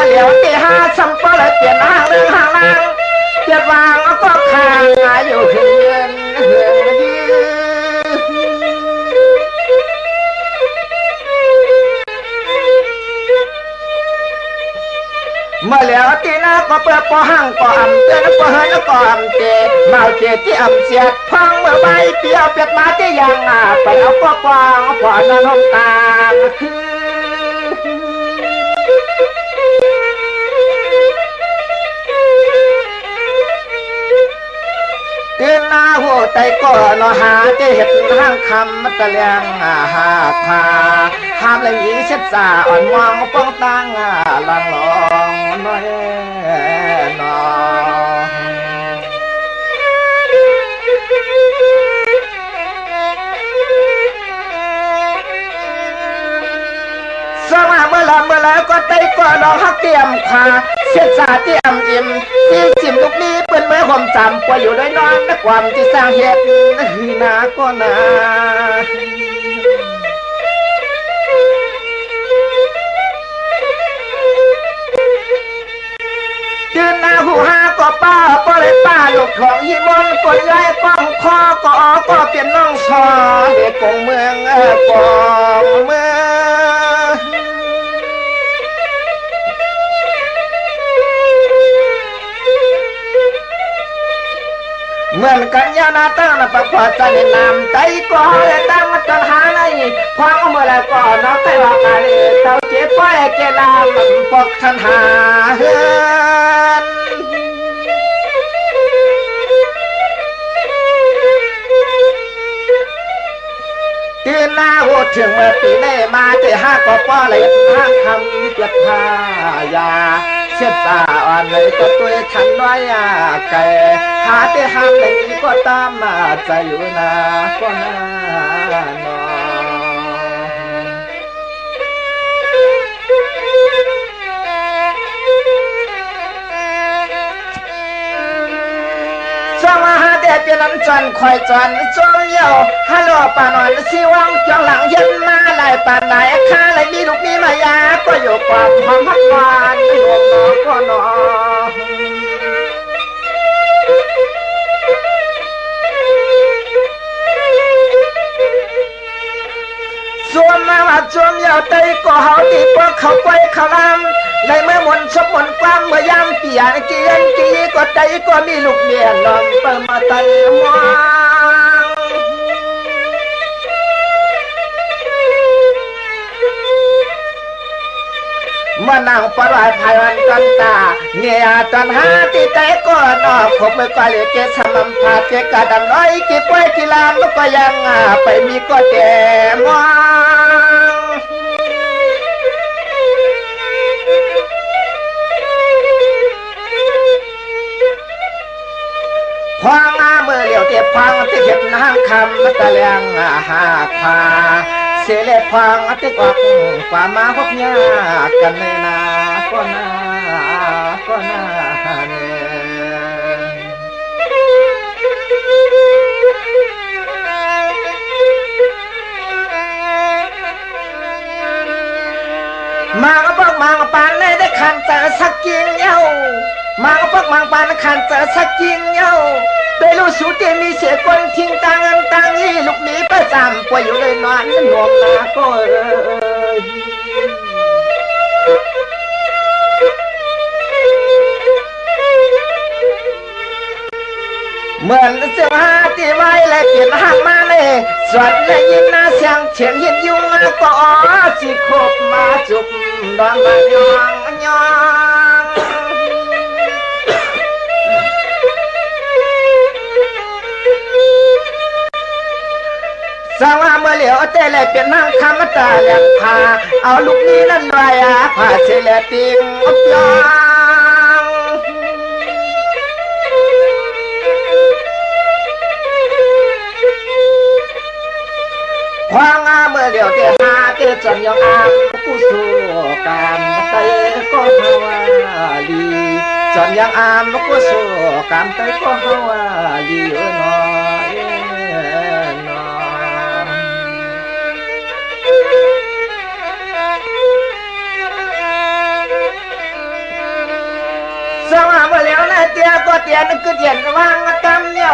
เหลียวตีห้าสัมปะเลยเปลี่ยนห้างเรื่องห้างนางเปลี่ยนวางก็คางอยู่เฮือนเมื่อแล้วตีน่าก็เปิดปอห้างก็อ่ำเตือนก็เฮินก็อ่ำเจมาเจที่อ่ำเสียดพังเมื่อใบเปียวเปียดมาที่ยังไปเอาก็กวางขวานน้ำตาคือหน้าหัวใจก็นอหาจะเห็ดห้างคำมัตเลียงหาพาห้ามเลยหญิงเช็ดสาอ่อนมองป้องตั้งลังลองน้อยนอสมาเมื่อแล้วก็ไตก็นอฮักเตรียมพาเช็ดสาเตรียมอิ่มที่จิมลูกนี้เปิ้นเมื่อความจำป่วยอยู่ด้วยนอนและความที่สร้างเหตุหือนาก็นาจืนนาหูหาก็ป้าป้าเลยป้าลูกของยีมอนกดไล่ป้องคอก็เปลี่ยนน้องชอเด็กกงเมืองกองเมืองเหมือนกันยานาตั้งนะประกอบใจในนามใจก็เลยตั้งจังหาในควางเมื่อไรก็น้องใจว่ากันเจ้าเจ็บป้อยเจลามันปกทันหาเฮือนที่หน้าหัวถึงเมื่อปีนี้มาจะห้าก็ป้อเลยห้าคำเจ็บพายาเช็ดตาอ่อนเลยก็ตัวทันน้อยไก่หาที่ห้ามเลยก็ตามมาใจอยู่นาก็น่านอสมาหาเดชเป็นน้ำจันคอยจันจงเยาฮัลโหลป่านอนสิวังจังหลังเย็นมาลายป่านไหนข้าเลยมีลูกมีมายาก็อยู่ความหอมพักหวานหนุ่มนอก็นอส่วนมาว่าจมยาวเตยก็เขาตีพวกเขาไปเขาลำในเมื่อมนชบมนความเมื่อยามเปียนเกียนกีก็ใจก็มีลูกเมียนอมเปิดมาเตยมองเมื่อนางปลายภายวันกันตาเงียจันหาที่ใจก็นอผมไม่ก็เลยเกสมัมพาเกกาดำน้อยกี่ป่วยกี่ลามก็ยังไปมีก็แก่มองพองเมื่อเหลียวเตียพังที่เห็นนางคำมัตเลียงหาพาเสเลพังที่กวักกว่ามาพบยากันในนาก็น่ามาก็พวกมังปานได้ขันเจอสักกินเย้ามาก็พวกมังปานขันเจอสักกินเย้าไปรู้สูตรมีเสียคนทิ้งตังนี่ลูกนี้ประจำป่วยอยู่เลยนอนหนุ่มนาก็เหมือนเสื้อผ้าที่ไว้และเปลี่ยนห่างมาเลยส่วนและยินหน้าเสียงเฉียงยินยุงก็สิคบมาจุบดอนมายองสาวเมื่อเหลียวเตะเลยเปลี่ยนนั่งคำตาแหลมพาเอาลูกนี้นั่นไว้พาเฉลติงอบยองควางเมื่อเหลียวเตะหาเตะจนยองอามผู้สู้การเตะก็ฮาวาลีจนยังอามผู้สู้การเตะก็ฮาวาลีน้อยม ตียก็เตียนคือเตียนวางตำเนี่ย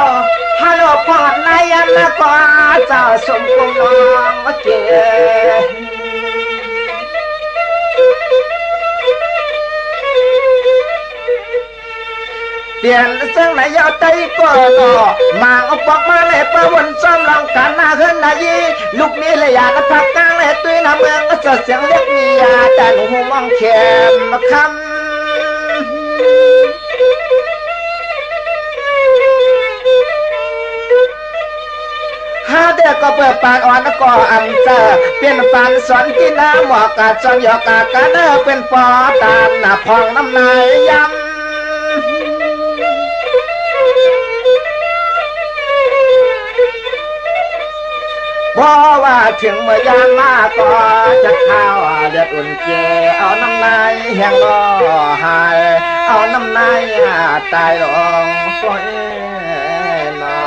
ฮัลโหลพ่อนายยันละก็เจ้าสมกุมน้องเกียเตียนซึ่งนายยาวใจก็ต่อมาเอาปอกมาเลยประวนซ้อมลองกันหน้าขึ้นนายลูกนี้เลยอยากพักกลางเลยตุ้ยน้ำเมืองก็เสียงเล็กมียาแต่หนูมองแคมมาคำหาเด็กก็เปิดปานอ่อนก็อันเจอเปลี่ยนปานสอนที่น้ำหมอกกาจอนหยอกกากันเนอเป็นปอตามหน้าพองน้ำนายยำเพราะว่าถึงเมื่อยามมาก็จะเข้าเลือดอุ่นเจเอาน้ำนายแห้งรอหายเอาน้ำนายตายลงฝนมา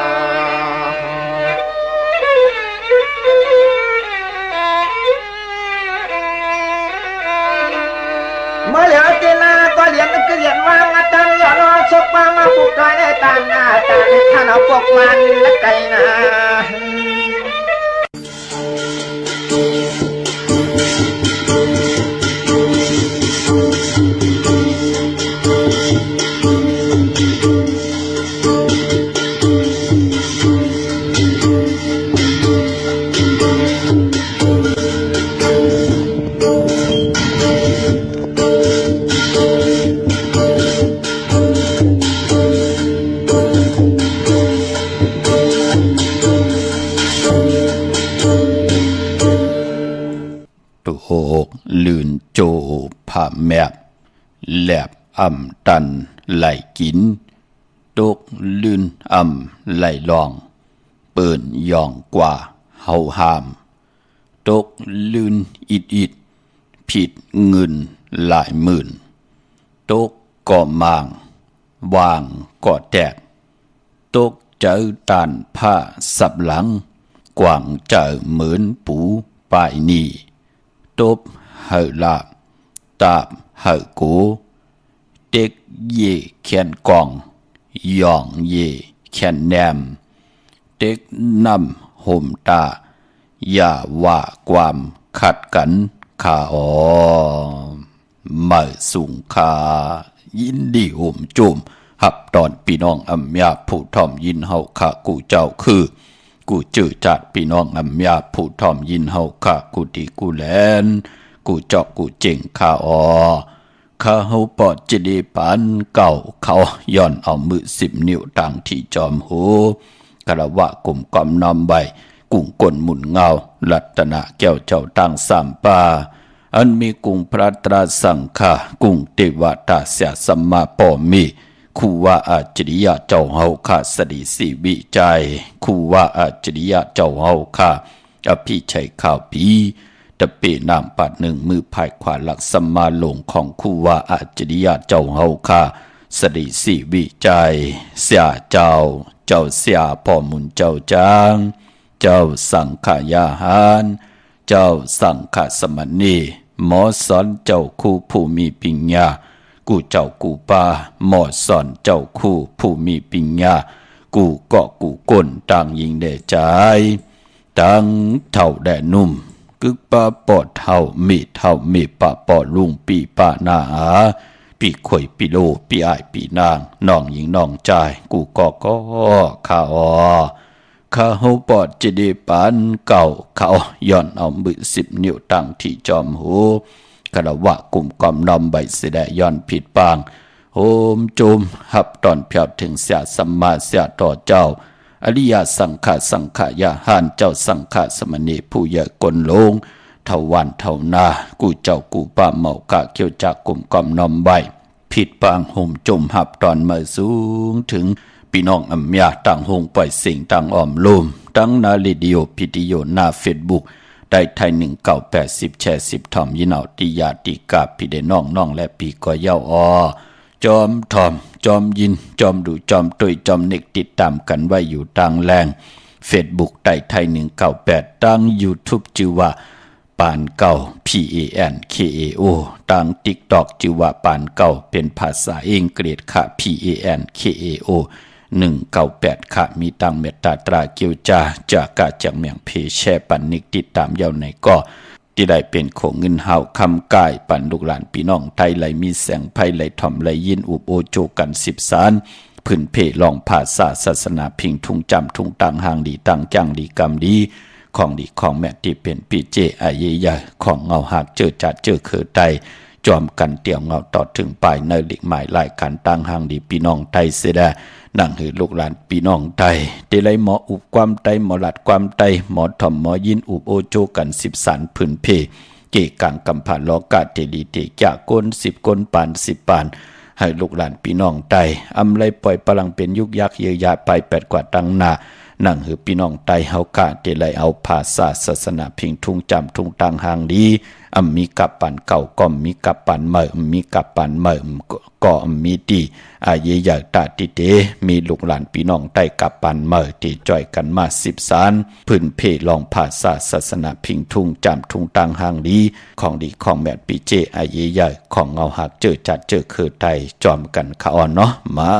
เมื่อเหลือตีนาก็เรียนก็เรียนวางตังอย่ารอชกปามาปลุกใจในตาหน้าตาในท่านเอาปกมันและไก่นาโหกลื่นโจผ่าแมบแหลบอ่ำตันไหลกินตกลื่นอ่ำไหลลองเปิ่นย่องกว่าเฮาหามตกลื่นอิดผิดเงินหลายหมื่นตกก่อมางวางก่อแตกตกเจอตานผ้าสับหลังกว่างเจอเหมือนปูปลายนี่ตบเหอลาบตาบเหอกูเด็กเย่แขนกองย่องเย่แขนแนมเด็กนำห่มตาอย่าว่าความขัดกันขาอ๋อมาสูงขายินดีห่มจุ่มหับตอนพี่น้องอำยาผู้ทอมยินเฮาขากูเจ้าคือกูจื้อจัดพี่น้องอำยาผู้ทอมยินเฮาข้ากูดีกูแลนกูจอกกูเจ๋งข้าออข้าเฮาปอดจะดีปานเก่าเขาย้อนเอามือ10 นิ้วต่างที่จอมหูกระวะกลุ่มกอมนำใบกุ้งก้นหมุนเงารัตนะแก้วเจ้าตั้งสามป่าอันมีกุ้งพระตราสังฆากุ้งเทวตาเสียสัมมาปอมีคู่ว่าอาจริยะเจ้าเฮาข้าสดีสีวิจัยคู่ว่าอาจริยะเจ้าเฮาข้าอภิชัยข่าวปีตะเปนามปัดหนึ่งมือภายขวาหลักสัมมาหลงของคู่ว่าอาจริยะเจ้าเฮาข้าสดีสีวิจัยเสียเจ้าเสียพ่อมุนเจ้าจางเจ้าสังขยาหารเจ้าสังฆสมณีหมอสอนเจ้าคู่ผู้มีปัญญากูเจ้ากูป่าหมอสอนเจ้าคู่ผู้มีปัญญากูเกาะกูก้นต่างยิงแด่ใจต่างเท่าแด่นุ่มกึกป่าปอดเท่ามีป่าปอดลุงปีป่าหน้าปีข่อยปีโลปีอ้ายปีนางน้องยิงน้องใจกูก็ข้าอ๋อข้าเฮาปอดจะได้ปานเก่าเขาย้อนเอามือ10 นิ้วตั้งที่จอมหูกระวะกลุ่มกอมนำใบเสดย้อนผิดปางโฮมจุมหับตอนเพียบถึงเสียสัมมาเสียต่อเจ้าอริยสังขายาหานเจ้าสังฆสมณีผู้ใหญ่กลลงเท่าวันเท่านากูเจ้ากูป้าเมากะเกี่ยวจากกลุ่มกอมนำใบผิดปางโฮมจุมหับตอนมาสูงถึงพี่น้องอำยาต่างหงปล่อยสิ่งต่างอ้อมลมตั้งนาลิดิโอพิดิโอหน้าเฟซบุ๊กได้ไทย1980แชร์10ทอมยินเอาติยาติกาพี่ได้น้องและพี่ก็เย้าจอมทอมจอมยินจอมดูจอมตุยจอมเน็กติดตามกันไว้อยู่ต่างแรงเฟซบุ๊กได้ไทย198ตั้ง YouTube ชื่อว่า ปานเก่า PANKAO ตัง TikTok ชื่อว่าปานเก่าเป็นภาษาอังกฤษค่ะ PANKAO 198ค่ะมีตังเมตตาตราเกียวจาจากกาจากเมียงเพแช่ปันนิกติดตามยาวในก็ที่ได้เป็นของเงินเฮาคำกายปันลูกหลานพี่น้องไทยไหลมีแสงไพ่ไหลถ่อมไหลยินอุบโอโจกัน10 สารพื้นเพลองภาษาศาสนาพิงทุ่งจำทุ่งต่างหางดีต่างจังดีกรรมดีของดีของแม่ที่เป็นปีเจอาเยยาของเงาหักเจอจัดเจอเคือไตจอมกันเตี่ยวเงาต่อถึงปลายในหลีกหมายรายการต่างหางดีพี่น้องไทยเสดานั่งหือลูกหลานพี่น้องไทยได้ไลหมออุบความไตหมอหลัดความไตหมอถ่อมหมอยินอุบโอโจกัน10 สารพื้นเพเกกังกำผ่านลอกาเตลีเตจากก้น10 ก้นปาน10 ปานให้ลูกหลานพี่น้องไตอำไลปล่อยพลังเป็นยุกยักเยียวยาไป8 กว่าตังหนานั่งหือพี่น้องไตเฮากาเตไลเอาภาษาศาสนาพิงทุ่งจำทุ่งต่างหางดีมีกับปันเก่าก็มีกับปันใหม่มีกับปันใหม่ก็มีดีอาเยยาตาติเตมีลูกหลานพี่น้องไตกับปันใหม่ที่จ่อยกันมา10 สารพื้นเพลองภาษาศาสนาพิงทุ่งจำทุ่งต่างหางดีของดีของแม่ปีเจอาเยยาของเงาหักเจอจัดเจอคือไตจอมกันขาอ่อนเนาะไม้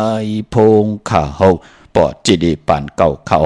พงขาเฮาปอดจีดีปานเก่าเขา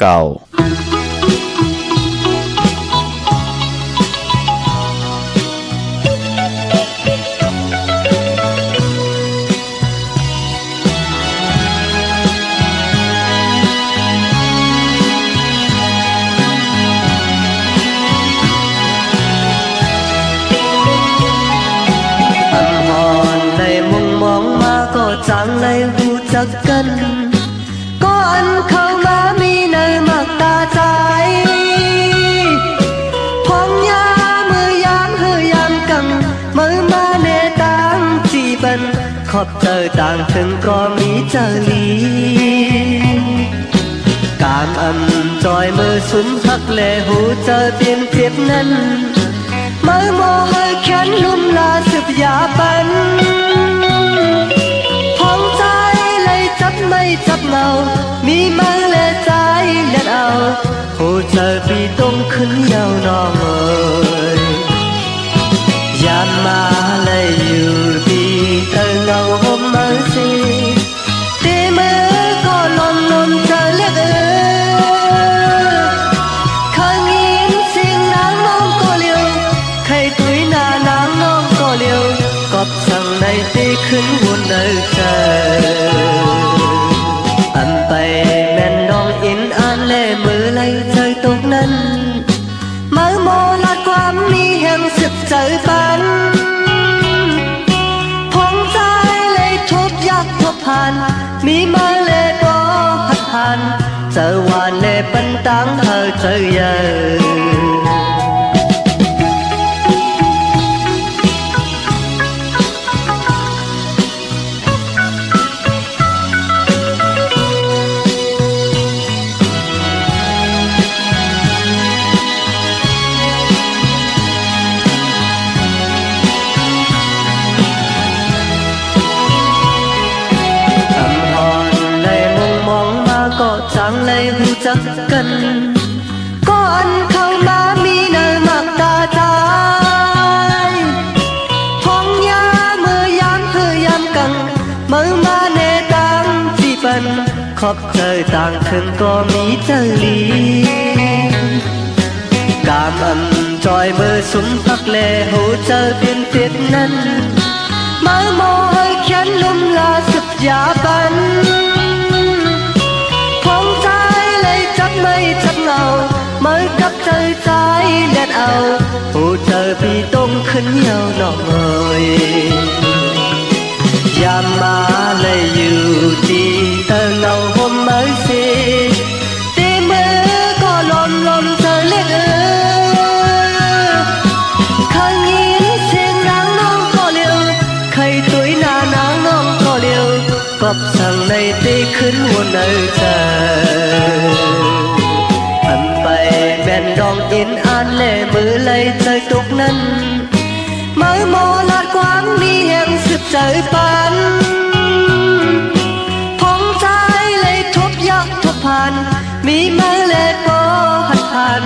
06496492449จางเลยหูจักกันก็อันเข้ามามีในมักตาใจพองยามือยามเฮยามกังมือมาเนตังจีบันขอบเจอต่างถึงก็มีเจอลีการจอยมือสุมหักแลหูเจอเปลี่ยนเพียบนั้นมือโมเฮแขนลุ่มลาสืบยาปันไม่จับเมามีมือและใจเล็ดเอาหูเจอปีต้มขึ้นยาวนองเอ่ยยามมาเลยอยู่ดีเธอเงาห่มมือสิตีมือก็ลมเธอเล็ดข้างยินเสียงนางน้องก็เลี้ยวใครตุยหน้านางน้องก็เลี้ยวกอบสั่งในตีขึ้นวนเดินเจอไปแม่นน้องอินอ่านเล่มือไล่เจอตกนั้นมือโมลาความมีแห่งสึกเจอปันพองใจเลยทุบยักทุบผ่านมีมือเล่ก็หัดผ่านเจอวานเล่ปันตังเธอเจอเยอะจางเลยหูจักกันก็อันเข้ามามีเนื้อมักตาใจพองยามือยามเฮยามกังมือมาเนตังจีบันขอบเจอต่างถึงก็มีเจอลีกามจอยมือสุมพักแลหูเจอเปลี่ยนเปลี่ยนนั้นมือโมเฮแขนลุ่มลาสุดยาบันไม่จับเงาเมื่อกับเจอใจเล็ดเอาหูเจอพี่ต้มขึ้นยาวหน่อเมยยามมาเลยอยู่ดีเธอเงาห่มมือสิตีมือก็ลมเธอเล็ดข้างยินเสียงนางน้องก็เลี้ยวใครตุยหน้านางน้องก็เลี้ยวกอบสั่งในตีขึ้นวนเอเธอแม่นดองอินอ่านเล่มือเลยเจอตกนั้นมือโมลาดความมีแห่งสืบเจอปัน ผ่านมีมาเลปอหันผ่าน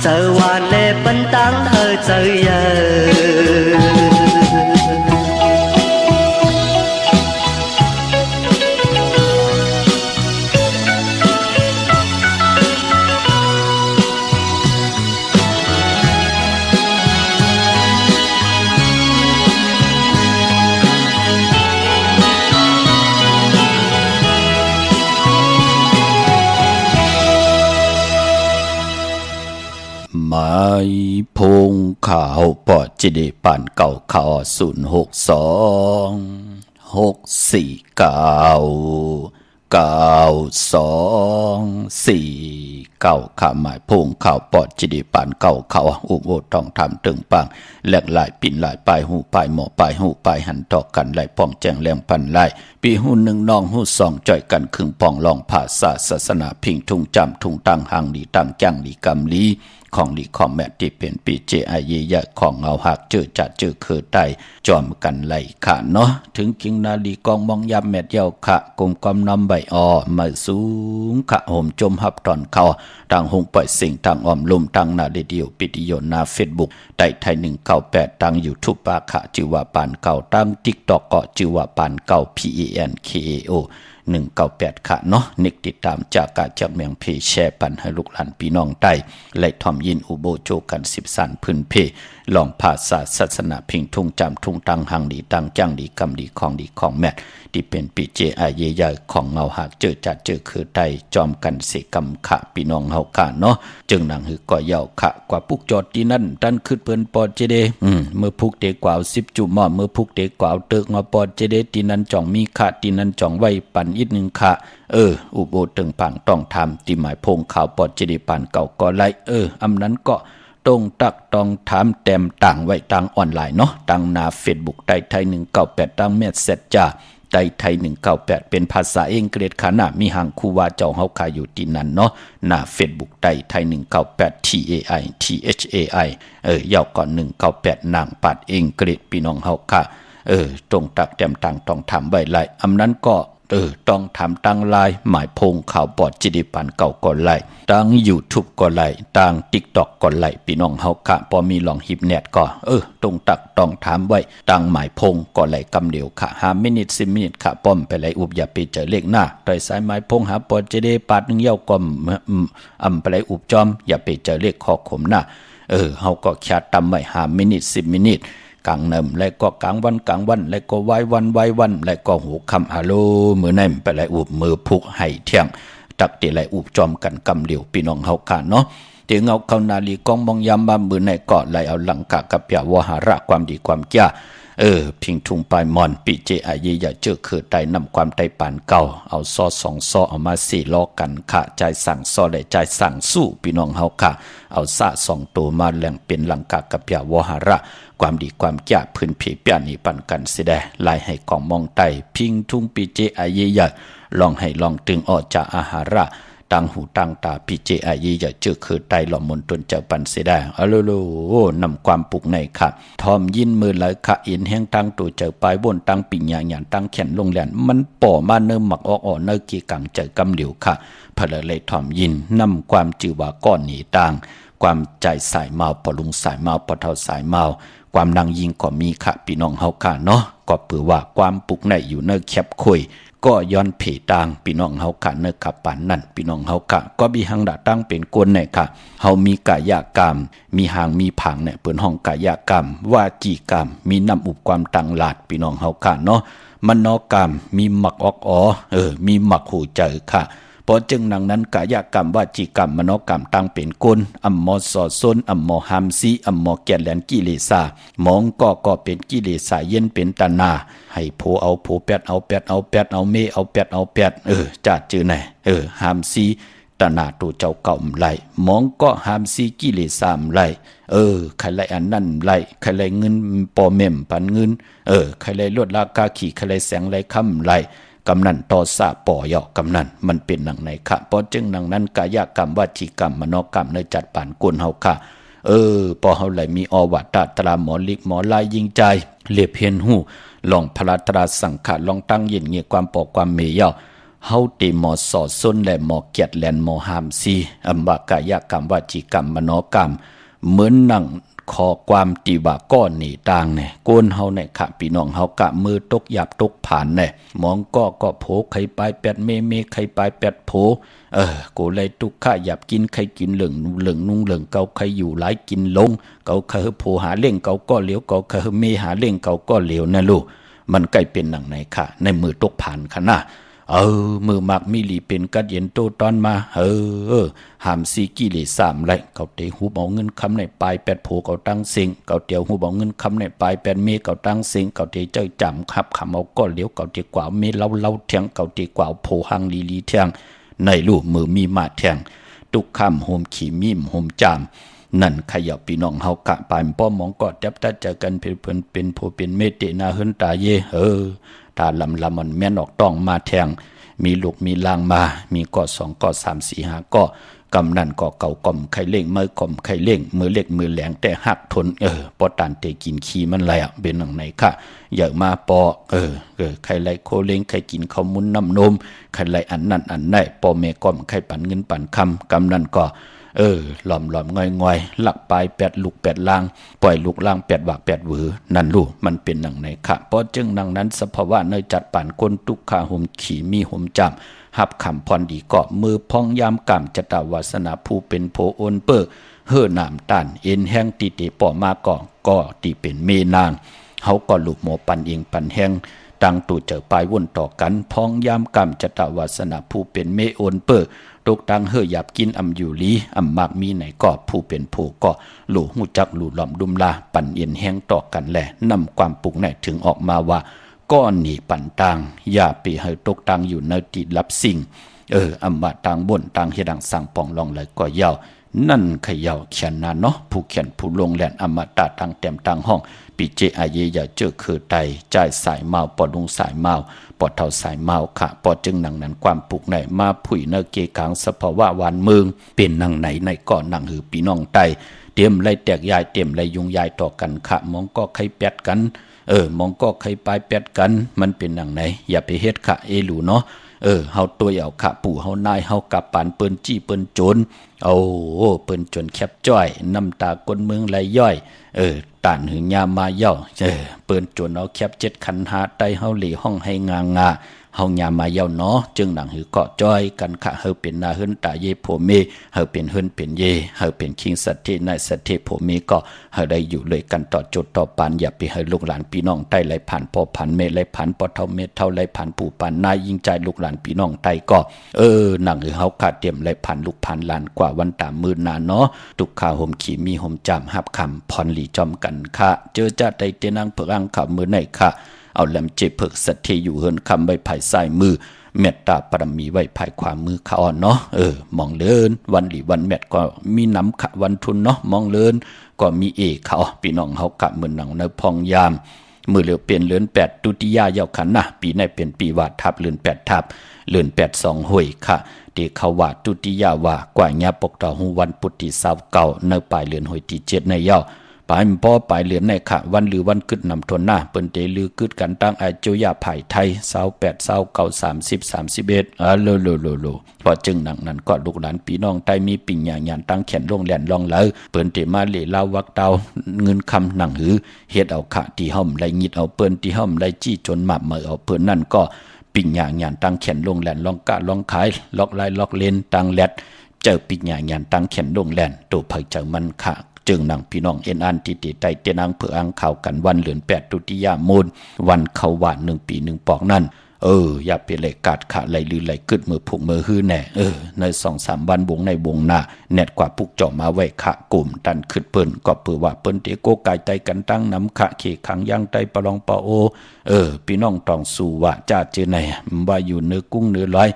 เจอวานเลปันตังเจอเยอะไม้พงข่าวปอดจิเดป่านเก่าข่าว062-649-9249ข่าวหมายพงข่าวปอดจิเดป่านเก่าข่าวอุโบต้องทำถึงปังแหลกหลายปิ่นหลายปลายหูปลายหมอปลายหูปลายหันตอกกันไหลป้องแจงแหลมพันไหลปีหูหนึ่งน้องหูสองจ่อยกันครึ่งปองลองภาษาศาสนาพิงทุ่งจำทุ่งตังหังดีตังจังดีกำลีของดีของแม่ที่เป็นปีเจไอเยยะของเอาหักเจอจัดเจอคือไตจอมกันไหลขาเนาะถึงกิงนาลีกองมองยามแม่เยาขะกลมกอมน้ำใบอมาสูงขะห่มจมหับตอนเขาต่างหงปล่อยสิ่งต่างอ้อมลมต่างนาเดียวปิติโยนาเฟซบุ๊กไต่ไทย198ต่างยูทูบปาขะจิวาปานเก่าต่างติ๊กตอกเกาะจิวาปานเก่า PANKAO 198ค่ะเนาะนิกติดตามจากกาจากเมืองเพแชร์ปันให้ลูกหลานพี่น้องใต้ไล่ทอมยินอุโบโจกัน10สันพื้นเพลองภาษาศาสนาพิงทุ่งจำทุ่งตังหังดีตังจังดีกำดีของแมทที่เป็นปีเจอาเยยายของเงาหักเจอจัดเจอคือไตจอมกันเสกำขะพี่น้องเฮาค่ะเนาะจึงนางหือก่อยาวขะกว่าปุกจอดที่นั่นดันขึ้นเปิ้นปอดเจเดเมื่อพุกเตกว่า10จุ่มเมื่อพุกเตกว่าเติกมาปอดเจเดที่นั่นจ่องมีขะที่นั่นจ่องไว้ปันอีกนึงขะอุโบตึงปังต้องทำที่หมายพงข่าวปอดเจเดปันเก่าก็ไล่อำนั้นก็ตรงตักต้องถามแต้มต่างไว้ต่างออนไลน์เนาะต่างหน้า Facebook ไทย198ต่างเมสเซจจ้าไทย198เป็นภาษาอังกฤษขณะมีหางคูว่าเจ้าเฮาขายอยู่ที่นั่นเนาะหน้า Facebook ไทย198 THAI ยาวก่อน198นางปัดอังกฤษพี่น้องเฮาค่ะตรงตักแต้มต่างต้องถามไว้หลายอำนั้นก็ต้องทำตั้งไลน์หมายพงข่าวปอดจิดิปันเก่าก่อนไล่ตั้ง YouTube ก่อนไล่ตั้ง TikTok ก่อนไล่พี่น้องเฮาค่ะพอมีลองฮิปเน็ตก็ตรงตักต้องถามไว้ตั้งหมายพงก่อนไล่กำเดียวค่ะ5 มินิ 10 มินิค่ะป้อมไปไล่อุบอย่าไปเจอเลขหน้าโดยสายหมายพงหาปอดจิดิปัดนึงเย้าก็ไปไล่อุบจอมอย่าไปเจอเลขคอขมหน้าเฮาก็แค่ตำไว้5 มินิ 10 มินิกลางเนิมและก็กลางวันและก็ไว้วันและก็หูคำฮัลโหลมือในไปไล่อุบมือพุกให้เที่ยงตักตีไล่อุบจอมกันกำเหลียวพี่น้องเฮาค่ะเนาะเตียงเอาเข้านาลีกองมองยามบ้ามือในก็ไล่เอาหลังกะกับยาวหาระความดีความจ้าพิงทุงปลายมอนปีเจอาเยอย่าเจอคือไตนำความไตปานเก่าเอาซอ2ซอเอามา4ล้อกันค่ะใจสั่งซอได้ใจสั่งสู้พี่น้องเฮาค่ะเอาซะ2ตัวมาแหล่งเป็นหลังกะกับยาวหาระความดีความจ้าพื้นเพเปียนี่ปันกันสิได้ลายให้กองมองไตพิงทุงปีเจอาเยอย่าลองให้ลองตึงออกจากอาหาระตังหูตังตาปีเจอายีอย่าเจอคือไตหล่อมนตนเจ้าปันเสได้นำความปลุกในค่ะทอมยินมือไหลค่ะอินแห้งตังตัวเจ้าปลายบนตังปิญญาหยานตังแขนลงแหลนมันป่อมาเนิ่มหมักออกเนิ่กีกังเจอกำเหลียวค่ะพะเลยทอมยินนำความจือว่าก้อนหนีตังความใจสายเมาปลุงสายเมาปะเทาสายเมาความนางยิงก็มีค่ะพี่น้องเฮาค่ะเนาะก็เปือว่าความปลุกในอยู่เนิ่แคบคุยก็ย้อนเพต่างพี่น้องเฮาค่ะเนขับปานนั่นพี่น้องเฮาค่ะก็มีหังดาตั้งเป็นกวนเนี่ยค่ะเฮามีกายกรรมมีหางมีผังเนี่ยเปิ้นห้องกายกรรมวาจีกรรมมีนำอุปความตังหลาดพี่น้องเฮาค่ะเนาะมโนกรรมมีหมักออกมีหมักหูเจอค่ะเพราะจึงดังนั้นกายกรรมวาจีกรรมมโนกรรมตั้งเป็นกลอัมมอสอซนอัมมอหามซีอัมมอแก่นแหลนกิเลสามองก็เป็นกิเลสเย็นเป็นตนาให้โผเอาโผแปดเอาเมเอาแปดจัดจือไหนหามซีตนาตัวเจ้าเก่าไหลมองก็หามซีกิเลสามไหลใครไหลอันนั่นไหลใครไหลเงินปอเมมปันเงินใครไหลลวดลากาขี่ใครไหลแสงไหลค่ำไหลกำนันต่อสะป่อยอกำนันมันเป็นหนังไหนค่ะเพราะจึงหนังนั้นกายกรรมวจีกรรมมโนกรรมในจัดปานกุนเฮาค่ะพอเฮาไหลมีอวัตตราหมอลิกหมอลายยิงใจเลียบเพียนหูลองพลาตราสังขารลองตั้งเย็นเงียความปอกความเมยา เฮาติหมอสอส้นและหมอเกียรติแลนหมอหามซีอัมบากายกรรมวจีกรรมมโนกรรมเหมือนนั่งขอความติว่าก้อนนี่ต่างเนี่ยโกนเฮาเนี่ยค่ะพี่น้องเฮากะมือตกหยับตกผ่านเนี่ยมองก็โผไข่ปลายแปดเมไข่ปลายแปดโผกูเลยตุกข้าหยับกินไข่กินเหลืองนุ่งเหลืองเกาไข่อยู่หลายกินลงเกาเคยโผหาเล่งเกาก็เหลียวเกาเคยเมหาเล่งเกาก็เหลียวนะลูกมันใกล้เป็นหนังไหนค่ะในมือตกผ่านขนาดมือมักมีหลีเป็นกัดเย็นโตตอนมาหามซีกิเลส3ไรเขาเตะหูเอาเงินคำในปลาย8โผเขาตั้งเสียงเขาเตียวหูเอาเงินคำในปลาย8เมเขาตั้งเสียงเขาเตะเจ้าจำครับคำเอาก็เลี้ยวเขาเตะกว่าเมเล่าเทียงเขาเตะกว่าโผหังลีเทียงในลูกมือมีมาเทียงตุกคำโฮมขี่มิมโฮมจามนั่นขยับพี่น้องเฮากะปายป้อมองกอดจับตัดเจอกันเพิ่นเป็นผู้เป็นเมตเตนาเฮินตาเยตาลำมันแม่นออกต้องมาแทงมีลูกมีลางมามีก่อ2ก่อ3 4 5ก่อกำนั่นก่อเก่าก่อมไข่เล่งมือก่อมไข่เล่งมือเล็กมือแหลงแต่หักทนปอตานเตกินขี้มันไรเป็นหนังไหนค่ะอย่ามาปอไข่ไรโคเล้งไข่กินข้าวมุนน้ำนมไข่ไรอันนั้นอันไหนปอเมก่อมไข่ปั่นเงินปั่นคำกำนั่นก็หลอมง่อยหลักปลาย8ลูก8ล่างปล่อยลูกล่าง8วาก8หวือนั่นลูกมันเป็นหนังไหนค่ะเพราะจึงดังนั้นสภาวะเนยจัดป่านก้นตุกขาห่มขี่มีห่มจำหับคำพรดีเกาะมือพองยามกำจตาวาสนาผู้เป็นโพโอนเปอเฮ่อน้ำตานเอ็นแห้งตีเตป่อมาก็ตีเป็นเมนางเฮาก็ลูกหมอปันเองปันแห้งดังตู่เจอปลายวนต่อกันพองยามกำจตาวาสนาผู้เป็นเมโอนเปอตกตังเฮอหยับกินอยู่ลีมากมีไหนก็ผู้เป็นผู้ก็หลู่หูจักหลู่หล่อมดุมลาปั่นเย็นแห้งต่อกันแหละนำความปลุกไหนถึงออกมาว่าก้อนหนีปั่นตังอย่าไปเฮอตกตังอยู่ในติรับสิ่งมาตังบนตังเฮดังสั่งปองลองเลยก็ยาวนั่นขยาวเขียนนาเนาะผู้เขียนผู้ลงแหลนมาตาตังเต็มตังห้องปีเจอาเยอย่าเจอคือไตจ่ายสายเมาปอดลงสายเมาปอดเท่าสายเมาค่ะปอดจึงหนังนั้นความปลุกไหนมาผุยเนเกขังสภาวะวานเมืองเป็นหนังไหนในก่อนหนังหือปีน้องไตเตรียมไรแตกยายเตรียมไรยุงยายต่อกันค่ะมองก็ใครแปดกันมองก็ใครปลายแปดกันมันเป็นหนังไหนอย่าไปเฮ็ดค่ะหลูเนาะเฮาตัวเอาค่ะปู่เฮานายเฮากับปานเปิ้นจี้เปิ้นโจรเปิ้นจนแคบจ้อยน้ำตากนเมืองไหลย่อยตานหึงยามมาเย่าเปิ้นจนเอาแคบ7ขันหาไตเฮาเหลีห้องให้งางาเฮายามมาเย่าเนาะจึงหนังหือเกาะจ้อยกันค่ะเฮาเป็นนาเฮินตาเยโพเมเฮาเป็นเฮินเป็นเยเฮาเป็นคิงสัตเทนายสัตเทโพเมก็เฮาได้อยู่เลยกันต่อจดต่อปานอย่าไปให้ลูกหลานพี่น้องไตไหลผ่านพอผ่านเมไหลผ่านปอเท่าเมเท่าไหลผ่านปู่ปานนายยิ่งใจลูกหลานพี่น้องไตก็หนังหือเฮาขาดเตรียมไหลผ่านลูกผ่านหลานกว่าวันตามมื้อนาเนาะทุกข้าห่มขี่มีห่มจำหับคำพรหลีจอมกันค่ะเจอจะได้เตนังเพิงขับมื้อไหนค่ะเอาแหลมเจ็บเพิกสัตเทอยู่เฮินคำใบไผ่ใส่มือเมตตาปรมีไว้ภายความมือขาอ่อนเนาะมองเลินวันหลีวันแมตก็มีน้ำขะวันทุนเนาะมองเลินก็มีเขาพี่น้องเฮากะเหมือนหนังในพองยามมือเหลือเปลี่ยนเลือน8ตุติยาเยาขันนะปีในเป็นปีวาดทับเลือน8ทับเลือน8 2ห้วยค่ะเดเขาว่าตุติยาว่ากว่าญาปกต่อหูวันปุติสาวเก่าในปลายเลือนห้วยที่7ในเยาปลายป้อปลายเหลือนในค่ะวันหรือวันกึดนำทนหน้าเปิ้นเตลือกึดกันตั้งอาจุยาไผ่ไทย28 29 30 31โลพอจึงหนังนั้นก็ลูกหลานพี่น้องใต้มีปิ่งหยานตั้งแขนลงแหลนลองเลยเปิ้นเตมาเลลาวักเตาเงินคำหนังหือเฮ็ดเอาค่ะที่ห้อมไหลงิดเอาเปิ้นที่ห้อมไหลจี้จนหมับเมื่อเอาเปิ้นนั่นก็ปิ่งหยานตั้งแขนลงแหลนลองกะลองขายล็อกไล่ล็อกเลนตั้งแลดเจอปิ่งหยานตั้งแขนลงแหลนตัวไผเจอมันค่ะจึงนางพี่น้องเอ็นอันติติไตเตนังเพื่ออังข่าวกันวันเหลือน8ตุติยามูลวันเขาหวาน1ปี1ปอกนั่นอย่าไปเลยกาดขาไหลลือไหลกึดมือผูกมือฮื้อแน่ใน2-3วันวงในวงหน้าแนดกว่าปุกเจาะมาไว้ขะกลุ่มตันขึ้นเปิ้นก็เปื่อว่าเปิ้นเตโกกายไตกันตั้งน้ำขะเขขังย่างไตปลองปะโอพี่น้องต้องสู่ว่าจ้าเจอไหนว่าอยู่เนื้อกุ้งเนื้อร้อย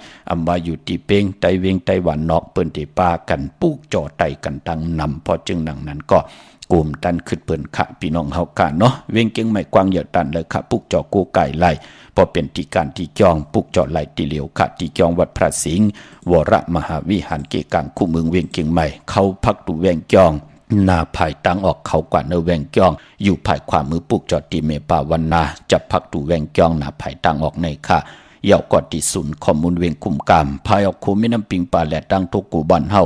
ว่าอยู่ตีเป้งไตเวงไตหวานนอกเปิ้นเตปากันปุกเจาะไตกันตั้งนำพอจึงหนังนั้นก็กลุ่มตันขึ้นเปิ้นขะพี่น้องเฮากะเนาะเวงเก่งไม่กว้างเหยียดตันเลยขะปุกเจาะโกไก่ไล่พอเป็นที่การที่จองปุกเจาะไหลตีเหลียวขะที่จองวัดพระสิงห์วรมหาวิหารเกกังคู่เมืองเวียงเก่งใหม่เขาพักตูแวงจองนาภายตั้งออกเขากว่าเนแวงจองอยู่ภายขวามือปุกเจาะตีเมปาวันนาจะพักตูแวงจองนาภายตั้งออกในค่ะ เหย่ากอดที่ศูนย์ข้อมูลเวงกุมกามพายออกคูมีน้ำปิงป่าแหลดดังทุกกูบ้านเฮา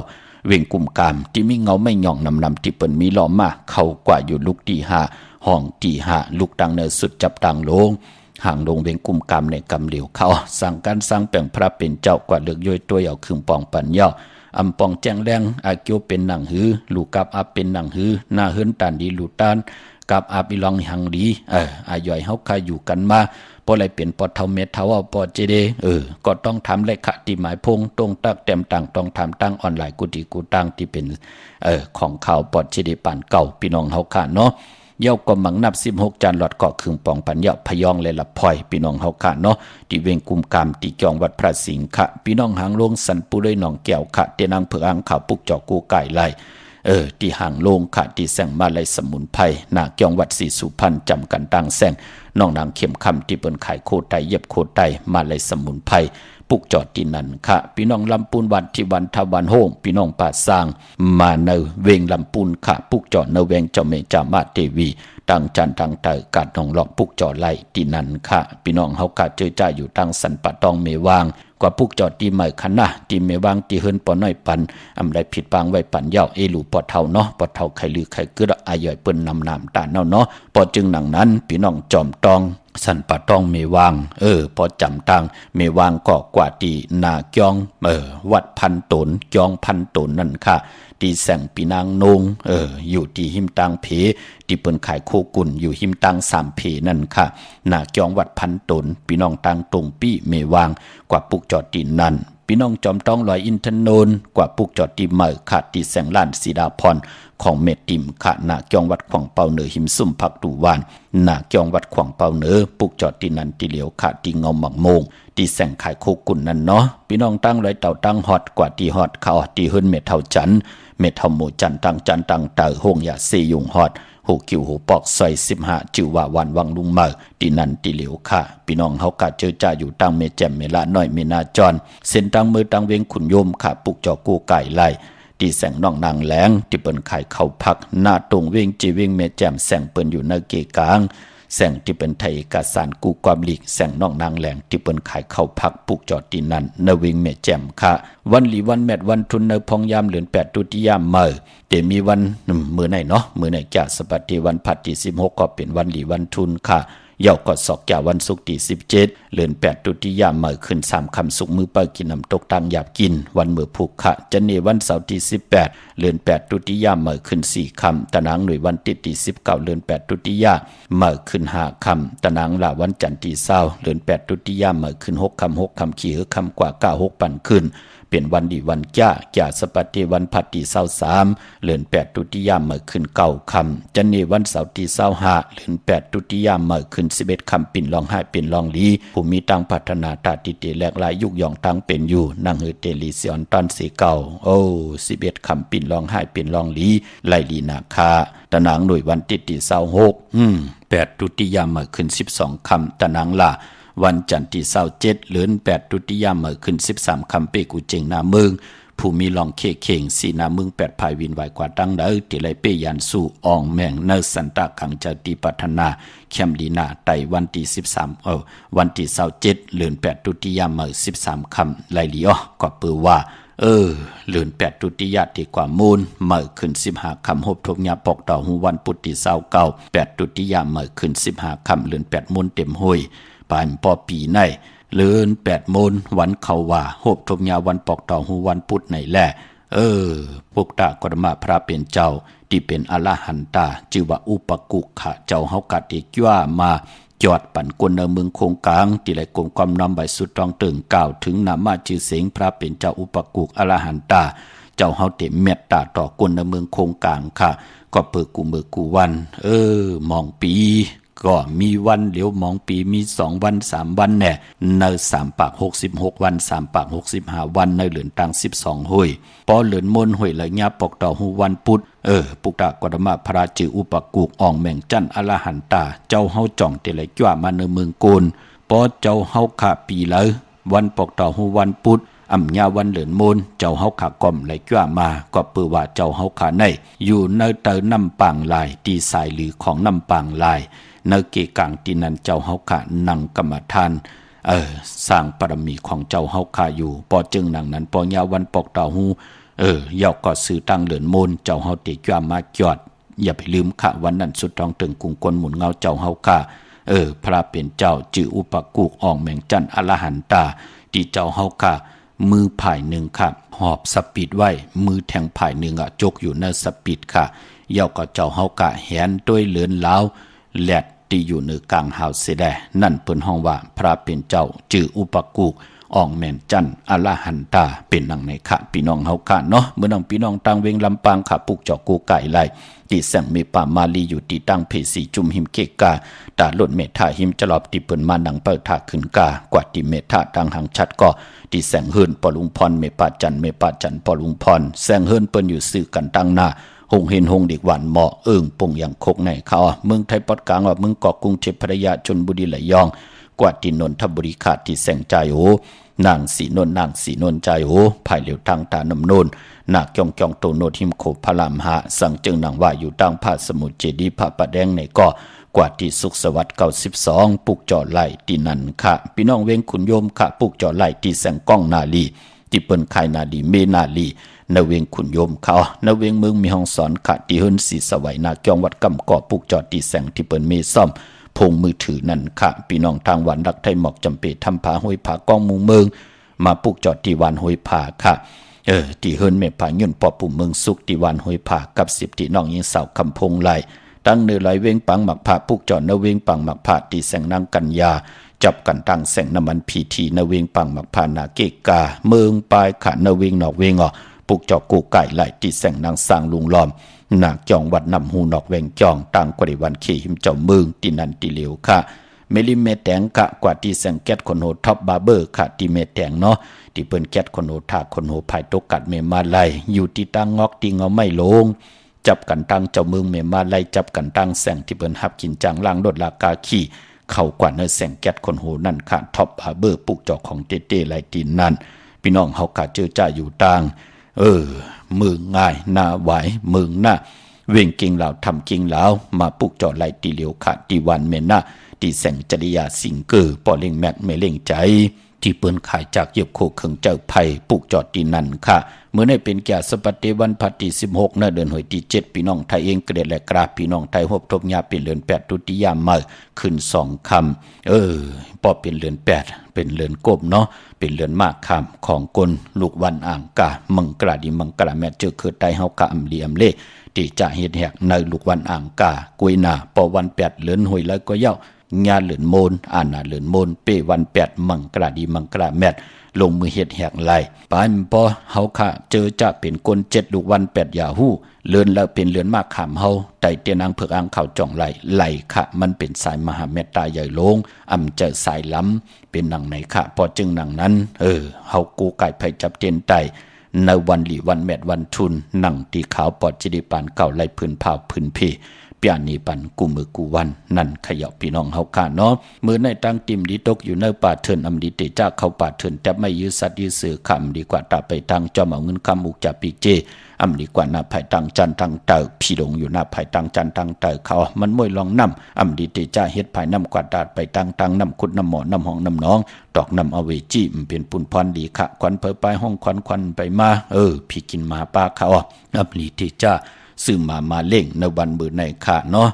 เวงกุมกามที่มีเงาไม่หย่องนำที่เปิ้นมีล้อมมาเข้ากว่าอยู่ลูกตี5ห้องตี5ลูกดังเนอสุดจับดังโลงห่างลงเวงกุมกามในกำเหลียวเขาสั่งการสร้างแปลงพระเป็นเจ้ากว่าเลือกย่อยตัวเอาคึงปองปัญญาอำปองแจ้งแรงอาเกียวเป็นหนังหือลูกกับอาเป็นหนังหือหน้าเฮิรนตานดีลูตานกับอาบิลองหังดีอาย่อยเฮาคาอยู่กันมาปอไรเป็นปอเท่าเม็ดเท่าปอเจเดก็ต้องทำเลขที่หมายพงตรงตักเต็มต่างต้องทำตั้งออนไลน์กุฏิกูตั้งที่เป็นของข่าวปอเจเดป่านเก่าพี่น้องเฮาค่ะเนาะเย้าก็มังนับ16จานหลอดเกาะครึ่งปองปัญญาพยองเลยละพลอยพี่น้องเฮาค่ะเนาะที่เวงกุมกามที่จองวัดพระสิงห์ค่ะพี่น้องหางลงสันปุเลยหนองแก้วค่ะเตนางเผืออังข่าวปุกจอกูไก่ไล่ที่ห่างลงค่ะที่แสงมาลัยสมุนไพรหน้าจองวัดศรีสุพรรณจำกันตั้งแสงน้องนางเข็มคำที่เปิ้นขายโคไตเย็บโคไตมาลัยสมุนไพรปุกจอดที่นั่นค่ะพี่น้องลำปูนวัดที่วันทวันโฮงพี่น้องป่าสร้างมาเนเวงลำปูนค่ะปุกจอดเนเวงเจ้าเมจามาเทวีตั้งจันตั้งเตอกัดน้องหลอกปุกจอดไล่ที่นั่นค่ะพี่น้องเฮากะเจอจ่าอยู่ตั้งสันปะตองเมวางกว่าปุกจอดที่ใหม่คันนะที่เมวางที่เฮิรนปอน้อยปันอำไรผิดปางไว้ปันยาวเอลูปอเท่าเนาะปอเท่าไข่ลือไข่กึดอายอยเปิ้นนำน้ำตาเนาะปอจึงหนังนั้นพี่น้องจอมตองสันปะตองเมวางพอจำตังเมวางก็กว่าที่นาจองวัดพันตนจองพันตนนั่นค่ะที่แสงปีนางนงอยู่ที่หิมตังเพที่เปิ้นขายโคกุนอยู่หิมตัง3เพนั่นค่ะนาจองวัดพันตนพี่น้องตังตรงปี้เมวางกว่าปุกจอดที่นั่นพี่น้องจอมต้องลอยอินทนนท์กว่าปุกจอดที่เมอค่ะที่แสงล้านสีดาพรของเมติมค่ะนาจองวัดขวางเปาเหนือหิมซุ่มผักตูวานนาจองวัดขวางเปาเหนือปุกจอดที่นั่นที่เหลียวค่ะที่เงาหมักโมงที่แสงขายโคกุนนั่นเนาะพี่น้องตั้งลอยเต่าตั้งฮอดกว่าที่ฮอดเขาที่เฮิรนเม็ดเท่าจันเม็ดเท่าหมูจันตังเตอหงยาเซยุงฮอดหูคิวหูปอกซอย15จือว่าวันวังลุงเมอที่นั่นที่เหลียวค่ะพี่น้องเฮากะเจอจ่าอยู่ตั้งเมแจ่มเมละน้อยเมนาจรเส้นตั้งมือตั้งเวงขุนโยมค่ะปุกจอกูไก่ไล่ที่แสงน้องนางแหลงที่เปิ้นขายข้าวผักหน้าตรงเวงจีเวงเมแจ่มแสงเปิ้นอยู่ในเกกลางแสงที่เป็นไทยเอกสารกูความลีกแสงน้องนางแหลงที่เปิ้นขายข้าวผักปุกจอดที่นั่นในเวงเมแจ่มค่ะวันหลีวันแมดวันทุนในพองยามเหลือน8ตุติยามเมอแต่มีวันมื้อไหนเนาะมื้อไหนจะสปฏิวันพัดที่16ก็เป็นวันหลีวันทุนค่ะเย่าก็สอกแก่วันศุกร์ที่17เดือน8ตุติยามเมื่อขึ้น3ค่ำสุกมือเปิดกินน้ำตกตังหยาบกินวันมื้อผูกขะจันนี่วันเสาร์ที่18เดือน8ตุติยามเมื่อขึ้น4ค่ำตะนางหน่วยวันติดที่19เดือน8ตุติยาเมื่อขึ้น5ค่ำตะนางละวันจันทร์ที่20เดือน8ตุติยามเมื่อขึ้น6ค่ำขี่ค่ำกว่า9 6ปันขึ้นเป็นวันดีวันจ้าสปฏิวันพัดที่23เดือน8ตุติยามเมื่อขึ้น9ค่ำจันนี่วันเสาร์ที่25เดือน8ตุติยามเมื่อขึ้น11ค่ำปิ่นรอง5ปิ่นรองลีผู้มีตังพัฒนาตาติเตแลกหลายยุกย่องตังเป็นอยู่นางเฮเตลีเซียนตันสีเก่า11ค่ำปิ่นรอง5ปิ่นรองลีไลลีนาคาตะนางหน่วยวันติดที่26 8ตุติยามเมื่อขึ้น12ค่ำตะนางละวันจันทร์ที่27เดือน8ตุติยามเมื่อขึ้น13ค่ำเปกูเจงนาเมืองผู้มีลองเคเข่งสีนาเมือง8ภายวินไหวกว่าตั้งเด้อที่ไรเปยันสู่อองแมงเนสันตะขังจติปัฒนาเข้มลีนาไตวันที่13วันที่27เดือน8ตุติยามเมื่อ13ค่ำไลลีอ้อก็เปือว่าเดือน8ตุติยาที่กว่ามูลเมื่อขึ้น15ค่ำหบทบญาปอกต่อหูวันพุธที่29 8ตุติยามเมื่อขึ้น15ค่ำเดือน8มูลเต็มห้วยปานปอปีในเลือน8โมงวันเขาว่าโหบทมยาวันปอกต่อหูวันพุธในแหละพวกตากรมาพระเป็นเจ้าที่เป็นอรหันตาชื่อว่าอุปกุขะเจ้าเฮากัดอีกว่ามาจอดปั่นกวนในเมืองโคงกลางที่ไหลกลมความนำใบสุดตองตึงกล่าวถึงนามาชื่อเสียงพระเป็นเจ้าอุปกุอรหันตาเจ้าเฮาเต็มเมตตาต่อกวนในเมืองโคงกลางค่ะก็เปิดกูมือกูวันมองปีก็มีวันเหลียวมองปีมี2วัน3วันแน่ใน3ปาก66วัน3ปาก65วันในเหลือนตัง12ห้วยปอเหลือนมนห้วยละญาปอกต่อหูวันพุธปุกตากรมาพระจืออุปกุกอ่องแม่งจันอรหันตาเจ้าเฮาจ่องเตไหลจ้ามาในเมืองโกนปอเจ้าเฮาขาปีเลยวันปอกต่อหูวันพุธอำญาวันเหลือนมนเจ้าเฮาขากอมไหลจ้ามาก็เปือว่าเจ้าเฮาขาในอยู่ในเตอน้ำปางลายตีสายหรือของน้ำปางลายในเกกังที่นั้นเจ้าเฮาขะนั่งกรรมฐาน สร้างปรมีของเจ้าเฮาข้าอยู่ปอจึงหนังนั้นปอยาวันปอกตาหูยาวก็ซื้อตั้งเหลือนมนเจ้าเฮาติจ้ามาจอดอย่าไปลืมค่ะวันนั้นสุดท้องถึงกุงกลหมุนเงาเจ้าเฮาข้าพระเป็นเจ้าจืออุปกุกอ่องแมงจันอรหันตาที่เจ้าเฮาข้ามือผายหนึ่งค่ะหอบสปีดไว้มือแทงผายหนึ่งจกอยู่ในสปีดค่ะยาวก็เจ้าเฮากะแหนด้วยเลือนล้าวแหลดที่อยู่ในกลางหาวเสดนั่นเปิ้นห้องว่าพระเป็นเจ้าจืออุปกุกอ่องแม่นจันอรหันตาเป็นนังในค่ะพี่น้องเฮาค่ะเนาะเมื่อน้องพี่น้องต่างเวงลำปางค่ะปุกจอกกูไก่ไล่ที่แสงมีป่ามาลีอยู่ที่ตั้งเพสีจุมหิมเกกาตาหล่นเมธาหิมจะลอบที่เปิ้นมานังเปิดถาขึ้นกากว่าที่เมธาดังหังชัดก็ที่แสงเฮิรนปอลุงพรเมปาจันปอลุงพรแสงเฮิรนเปิ้นอยู่ซื้อกันตั้งหน้าหงเห็นหงเด็กหวานเหมาะปงอย่างคกในเขาเมืองไทยปอดกลางว่าเมืองเกาะกรุงเทพพระยาชลบุรีไหลยองกว่าที่นนทบุรีขาดที่แสงใจโอนางสีนนใจโอภายเหลียวทางตานำโนนนากยองโตโนทิมโคพลามหาสังจึงนางว่าอยู่ตั้งพระสมุทรเจดีย์พระประแดงในก็กว่าที่สุขสวัสดิ์92ปุกจอไหลที่นั่นค่ะพี่น้องเวงขุนโยมค่ะปุกจอไหลที่แสงก้องนาลีที่เปิ้นไข่นาลีเมนาลีนเวงขุนโยมเขานเวงเมืองมีห้องสอนค่ะที่เฮิรนสีสวัยนากยองวัดกำก่อปุกจอที่แสงที่เปิ้นเมซ่อมพงมือถือนั่นค่ะพี่น้องทางวันรักไทยหมอกจำเปทำผาห้วยผากองมุงเมืองมาปุกจอดที่วันห้วยผาค่ะที่เฮิรนเมผายุ่นปอปุ่มเมืองสุขที่วันห้วยผากับ10ที่น้องยิงสาวคำพงไหลตั้งเนื้อไหลเวงปังหมักผาปุกจอดนเวงปังหมักผาที่แสงนางกัญญาจับกันตั้งแสงน้ำมันพีทีนเวงปังหมักผานาเกกาเมืองปลายขานเวงนอกเวงปุกจอดกูไก่ไหลที่แสงนางสร้างลุงล้อมหนักจองวัดนำหูนอกแวงจองตั้งกว่าในวันขี่หิมเจ้าเมืองที่นันติเหลียวค่ะเมลิเมแตงกะกว่าที่แสงแก๊สคนโหท็อปบาร์เบอร์ค่ะที่เมแตงเนาะที่เปิ้นแก๊สคนโหถาคนโหภายตกกัดเมมาไลอยู่ที่ตั้งงอกที่เงาไม่ลงจับกันตั้งเจ้าเมืองเมมาไลจับกันตั้งแสงที่เปิ้นหับกินจังล่างรถลากาขี่เข้ากว่าเนื้อแสงแก๊สคนโหนั่นค่ะท็อปบาร์เบอร์ปุกจอกของเต้ไลตีนนั่นพี่น้องเฮากะเจอจ้าอยู่ต่างมือง่ายหน้าไหวมือหน้าเว่งกิ่งเหล่าทำกิ่งเหล่ามาปุกจอดไหลตีเหลียวขาดตีวันเมน่าตีแสงจริยาสิงเกอร์ปอเล่งแมทไม่เล่งใจที่เปิ้นขายจากเย็บโคเขิงเจ้าไผ่ปุกจอดตีนั่นค่ะเมื่อได้เป็นแก่สปฏิวันพัดที่16เดือนหอยที่7พี่น้องไทยเองเกรดและกราพี่น้องไทยหบทบยาเป็นเดือน8ตุติยามมาขึ้น2คำพอเป็นเดือน8เป็นเดือนกบเนาะเป็นเดือนมากคำของกลลูกวันอ่างกามังกราดีมังกราแม่เจอเกิดไตเฮากะอำเลียมเล่ที่จะเฮ็ดแหกในลูกวันอ่างกากุยนาปอวัน8เดือนหอยแล้วก็เย้างานเหลือนโมนอ่านนาเหลือนโมนเป้วัน8มังกราดีมังกราแม่ลงมือเฮ็ดแหกไหลปานปอเฮาค่ะเจอจะเป็นกล7ลูกวัน8ยาฮู้เลือนแล้วเป็นเลือนมากขามเฮาไตเตียนางเผือกอ่างเข้าจ่องไหลค่ะมันเป็นสายมหาเมตตาใหญ่ลงอำเจอสายล้ำเป็นหนังไหนค่ะพอจึงหนังนั้นเฮากูไก่ไผจับเตียนไตในวันหลีวันแมดวันทุนหนังตีขาวปอดจิริปานเก่าไหลพื้นเผาพื้นเพเปียนีปันกูมือกูวันนั่นขยับพี่น้องเฮาค่ะเนาะมือในตั้งติมดีตกอยู่ในป่าเถินอำดีเตจ้าเข้าป่าเถินแต่ไม่ยื้อสัตว์ยื้อเสือคำดีกว่าตาไปทางจอมเอาเงินคำอุกจับปีเจอำดีกว่าหน้าภายตังจันทังเตอพี่หลงอยู่หน้าภายตังจันทังเตอเขามันมวยลองน้ำอำดีเตจ้าเฮ็ดภายน้ำกวาดดาดไปตังน้ำขุดน้ำหมอน้ำห้องน้ำน้องตอกน้ำเอาเวจี้มันเป็นปุ่นพรดีค่ะควันเพอไปห้องควันไปมาพี่กินมาป้าเขาอำดีเตจ้าซื้อมาเล่งในวันมือในค่ะเนาะ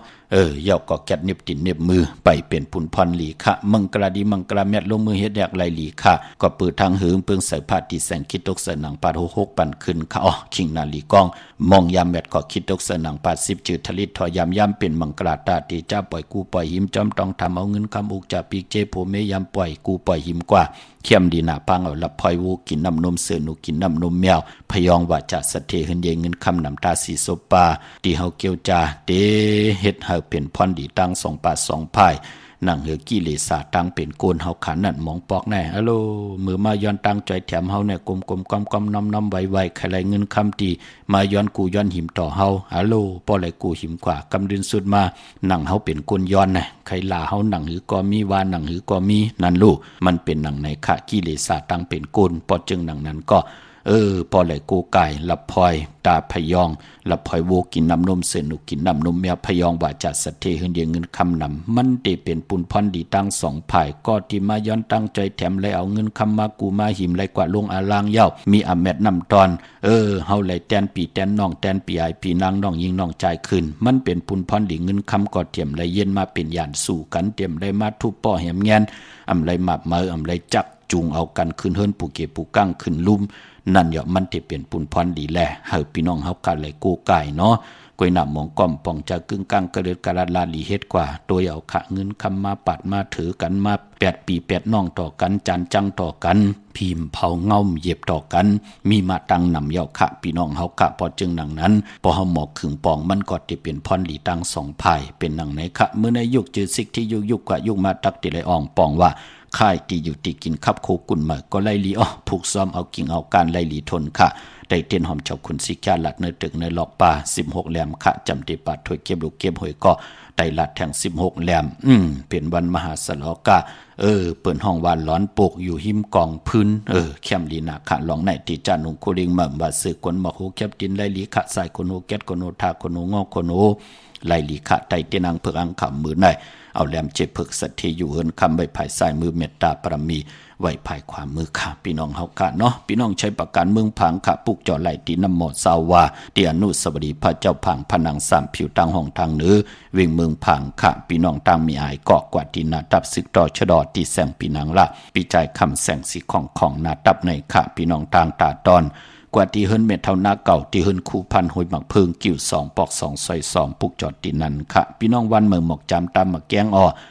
เย่าก็แกดเน็บตินเน็บมือไปเป็นปุ่นพรหลีค่ะมังกราดีมังกราแมดลงมือเฮ็ดแยกไหลหลีค่ะก็เปิดทางหืงเปิงใส่ผ้าที่แสงคิดตกใส่หนังปาด6ปั่นขึ้นค่ะคิงนาลีกองมองยามแมดก็คิดตกใส่หนังปาด10จืดทลิตทอยามเป็นมังกราตาตีจ้าปล่อยกูปล่อยหิมจอมต้องทำเอาเงินคำอุกจ่าปีกเจโผเมยามปล่อยกูปล่อยหิมกว่าเข้มดีหน้าปังเอาละพลอยวูกินน้ำนมเสือหนูกินน้ำนมแมวพยองว่าจะสะเทหึนเยเงินคำน้ำตาสีโซปาที่เฮาเกียวจาเดเฮ็ดเฮาเป็นพรดีตั้ง2ปา2พายนั่งเหือกิเลสาตั้งเป็นโกนเฮาขันนั่นมองปอกแน่ฮัลโหลมือมาย้อนตั้งใจแถมเฮาเนี่ยกลมๆกอมๆน้อมๆไวๆใครไหลเงินคำตีมาย้อนกูย้อนหิมต่อเฮาฮัลโหลป้อไหลกูหิมกว่ากำดินสุดมานั่งเฮาเป็นโกนย้อนน่ะใครลาเฮานั่งหือก็มีวานั่งหือก็มีนั่นลูกมันเป็นหนังในขะกิเลสาตั้งเป็นโกนพอจึงหนังนั้นก็ พอไหลกูไก่ลับพลอยตาพยองลับพลอยโวกินน้ำนมเสนุกินน้ำนมแมวพยองว่าจัดสะเทหืนเดียเงินคำนำมันได้เป็นปุนพรดีตั้ง2 ภายก็ที่มาย้อนตั้งใจแถมเลยเอาเงินคำมากูมาหิมเลยกว่าลงอาลางเย้ามีอแมดนำตอนเฮาเลยแตนปีแตนน้องแตนปีไอปีนางน้องยิงน้องจ่ายคืนมันเป็นปุนพรดีเงินคำก็เตรียมเลยเย็นมาเป็นยานสู่กันเตรียมเลยมาทุบป้อแหมแงนอำเลยมาเมืออำเลยจักจูงเอากันขึ้นเฮิรนปูเกปูกั้งขึ้นลุ่มนั่นเหยาะมันจะเปลี่ยนปุนพรดีแลเฮาพี่น้องเฮากันเลยกูไก่เนาะกวยหนำมองก้อมป่องจะกึ่งกลางกระเดิดกระลาลีเฮ็ดกว่าโดยเอาขะเงินคำมาปัดมาถือกันมา8 ปี8น้องต่อกันจานจังต่อกันพิมพ์เผาเงาเหยียบต่อกันมีมาตังนำเยาขะพี่น้องเฮากะพอจึงหนังนั้นพอเฮาหมอกขึงปองมันก็จะเปลี่ยนพรดีตั้ง2 ภายเป็นหนังไหนคะเมื่อในยุคจือซิกที่ยุคกว่ายุคมาตักติเลยอ่องปองว่าค่ายที่อยู่ที่กินขับโคกุ่นมาก็ไล่ลีผูกซ้อมเอากิ่งเอาการไล่ลีทนค่ะได้เตียนหอมเจ้าคุณสิกาลัดในตึกในหลอกป่า16แหลมค่ะจำติปาถวยเก็บลูกเก็บหอยก็ได้ลัดแทง16แหลมเป็นวันมหาสลอกะเปิ่นห้องวานร้อนปกอยู่หิมกองพื้นแคมลีนาค่ะลองในที่จานุงโคลิงมั่มว่าสึกคนมาโหแคบดินไล่ลีค่ะใส่คนโหแก๊ดคนโหทาคนโหงอคนโหไล่ลีค่ะไตเตียนังเพิกอังขำมือในเอาแหลมเจ็บเพิกสัตย์อยู่เฮินคำใบภายซ้ายมือเมตตาปรมีไว้ภายขวามือค่ะพี่น้องเฮากะเนาะพี่น้องใช้ประกันเมืองผังค่ะปุกจ่อไหลตีน้ำหมดสาวาเตียนุสวดีพระเจ้าผังผนัง3ผิวตังห้องทางเหนือเวียงเมืองผังค่ะพี่น้องต่างมีอายเกาะกว่าตีนาตับศึกต่อชะดอตีแสงปีนังละปีใจคำแสงสีของนาตับในค่ะพี่น้องต่างตาตอนกว่าที่เฮิรนเม็ดเท่านาเก่าที่เฮิรนคูพันหอยหมักเพิงกิ่ว2ปอก2ซอย2ปุกจอดตีนันค่ะพี่น้องวันเมืองหมอกจำตามมาแกง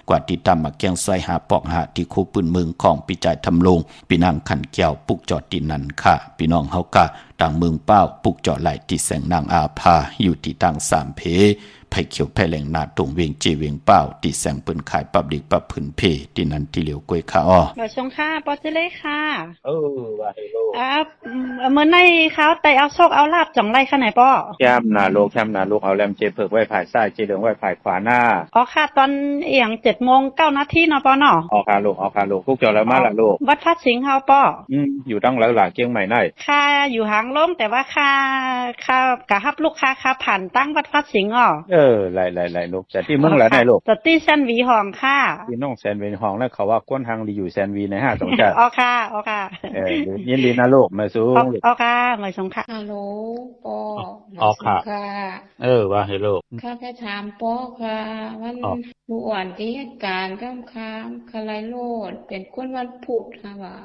กว่าที่ตามมาแกงซอย5ปอก5ที่คูปืนเมืองของปีใจทำลงพี่นางขันแก้วปุกจอดตีนันค่ะพี่น้องเฮากะต่างเมืองเป้าปุกจอดไหลที่แสงนางอาภาอยู่ที่ต่าง3เพไผ่เขียวไผ่แหลงนาตรงเวียงจีเวียงเป้าที่แสงปืนขายปับดิกปับผืนเพที่นั้นที่เหลียวกล้วยค่ะมาชงค่ะปอจิเล่ค่ะว่าให้โลเมื่อในเขาแต่เอาโชคเอาลาบจ่องไรค่ะไหนป้อแคมนาโลเอาแลมเจเพิกไว้ภายซ้ายเจเหลืองไว้ภายขวาหน้าค่ะตอนเอียง7:09 นาทีเนาะป้อเนาะค่ะลูกพวกเจ้าแล้วมาละลูกวัดพัดสิงห์เฮาป้ออยู่ตั้งหลายๆเกียงใหม่ได้ค่ะอยู่หางลงแต่ว่าค่ากะฮับลูกค้าผ่านตั้งวัดพัดสิงห์ไล่ลูกแต่ที่เมืองละไหนลูกแต่ที่แซนวีห้องค่ะพี่น้องแซนวีห้องแล้วเขาว่าก้นทางดีอยู่แซนวีใน5สงจ้ะค่ะยินดีนะลูกมาสูงค่ะมาสูงค่ะฮัลโหลปอค่ะว่าให้ลูกข้าแค่ถามปอค่ะวันผู้อ่อนที่เหตุการณ์ค้ามคลายโลดเป็นคนวันพุธค่ะว่า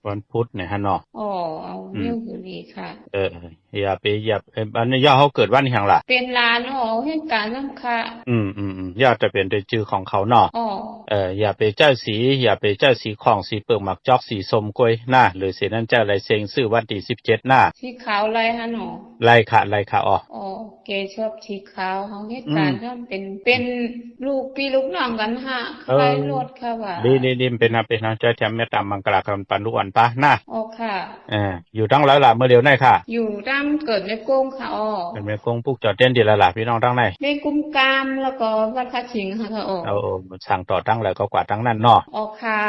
วันพุธเนี่ยฮะเนาะเอาเรื่องอยู่ดีค่ะอย่าอันนี้ย่าเขาเกิดวันอย่างล่ะเป็นลานเหตุการณ์ค่ะย่าจะเป็นโดยชื่อของเขาเนาะอย่าไปเจ้าสีของสีเปลือกหมักจอกสีส้มกล้วยหน้าหรือสีนั้นเจ้าไรเซงซื้อวันที่17หน้าสีขาวไรฮะเนาะไรค่ะเกชอบสีขาวเขาเหตุการณ์ถ้าเป็นลูกพี่ลูกน้องกันฮะใครรถค่ะว่าดีเป็นนะเจ้าแถมแม่ตามมังกรคำปันลูกอ่อนปะนะค่ะอยู่ตั้งแล้วล่ะเมื่อเดียวได้ค่ะอยู่ตั้งเกิดในกรุงค่ะเป็นแม่กงปุกจอดเต้นดีละล่ะพี่น้องตั้งไหนในกรุงกามแล้วก็วัดพระสิงห์ค่ะสั่งต่อตั้งแล้วก็กว่าตั้งนั่นเนาะค่ะ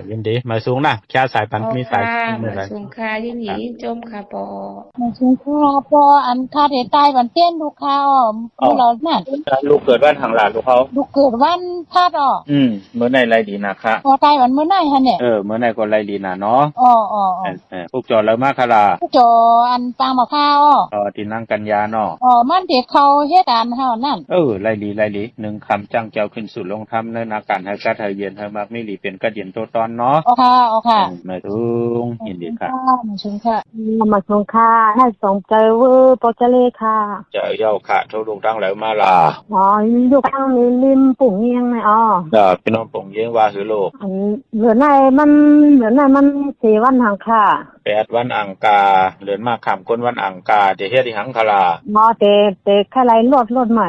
ยินดีมาสูงนะแค่สายพันธุ์มีสายมาสูงค่ะยินดีจมค่ะปอมาสูงค่ะปออันคาเดตายวันเต้นลูกค่ะลูกเรานั่นลูกเกิดวันทางหลานลูกเขาลูกเกิดวันพาดเมื่อไหร่ไรดีนะคะตายวันเมื่อไหร่ฮะเนี่ยเมื่อไหร่ก็ไรดีนะเนาะปุกจอดแล้วมาค่ะล่ะปุกจออันปางมะพร้าวที่นั่งกันยาเนาะมันเด็กเขาเฮ็ดอันเฮานั่นไล่ลี1คำจังเจ้าขึ้นสู่ลงธรรมในอาการให้กะเทเย็นให้มากไม่หลีเป็นกะเย็นโตตอนเนาะค่ะมาถึงยินดีค่ะมาชงค่ะให้สมใจเวอร์ปอจะเลค่ะจะเย้าค่ะโทรลงตั้งแล้วมาล่ะอยู่ข้างนี้ริมปุ่งเยียงไหมพี่น้องปุ่งเยียงว่าคือโลกเหลือในมัน4 วันหังค่ะ8 วันอังกาเหลือนมาค่ำก้นวันอังกาจะเฮ็ดที่หังคลาเตแค่ไรลดใหม่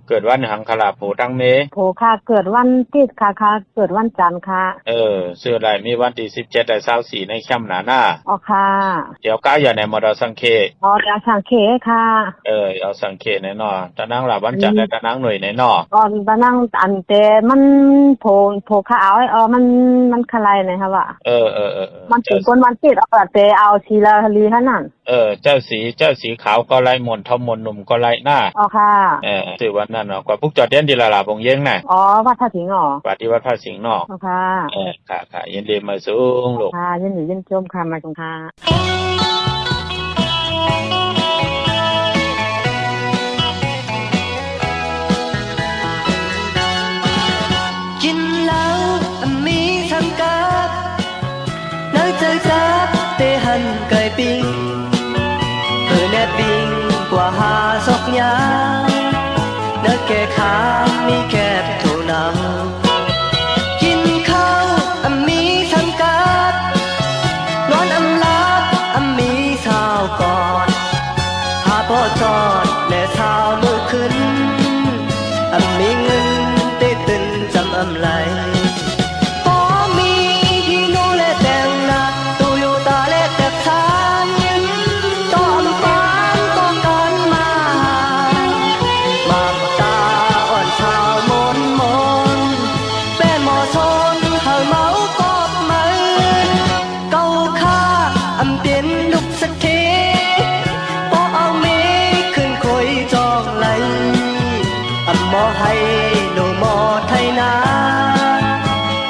เกิดวันหังคลาโผตั้งเมโผค่ะเกิดวันที่ค่ะเกิดวันจันทร์ค่ะเสื้อลายมีวันที่17ได้24ในแคมป์หน้าค่ะเดี๋ยวก้าอย่าในมอดสังเคเดี๋ยวสังเคค่ะเอาสังเคแน่นอนตะนังล่ะวันจันทร์ได้ตะนังหน่วยแน่นอนตะนังอันแต่มันโผค่ะเอามันคลายนะคะว่ามันเป็นคน มันติดเอาละเตเอาทีละลีหั่นน่ะเจ้าสีขาวก็ไล่หมอนทอมหมอนหนุ่มก็ไล่หน้าอ๋อค่ะชื่อวันนั้นเนาะกว่าพวกจอดเด่นดีละบงเย้งน่ะอ๋อวัดท่าสิงห์อ๋อวัดที่วัดท่าสิงห์เนาะอ๋อค่ะค่ะยินดีมาสูงลูกค่ะยินดียินชมค่ะมาตรงค่ะกินแล้วมีทั้งกับเนื้อใจจับเตหันไก่ปิ้งแนบปิ้งกว่าหาศอกยาเนื้อแก่ขามีแคบถูหนังกินข้าวมีทั้งกับนอนลับมีสาวกอดหาพ่อจอดและสาวมือขึ้นมีเงินได้ตื่นจำไหลป้อมีที่นูและแต่งหน้าตูอยู่ตาและแต่ทานตอมปานต้องการมาตาอ่อนสาวมนแป้หมอชนเฮาเมากอบมือเก่าค่าเปลี่ยนลุกสักทีป้อเอาเมขึ้นคอยจองไหลหมอให้โนหมอไทยนา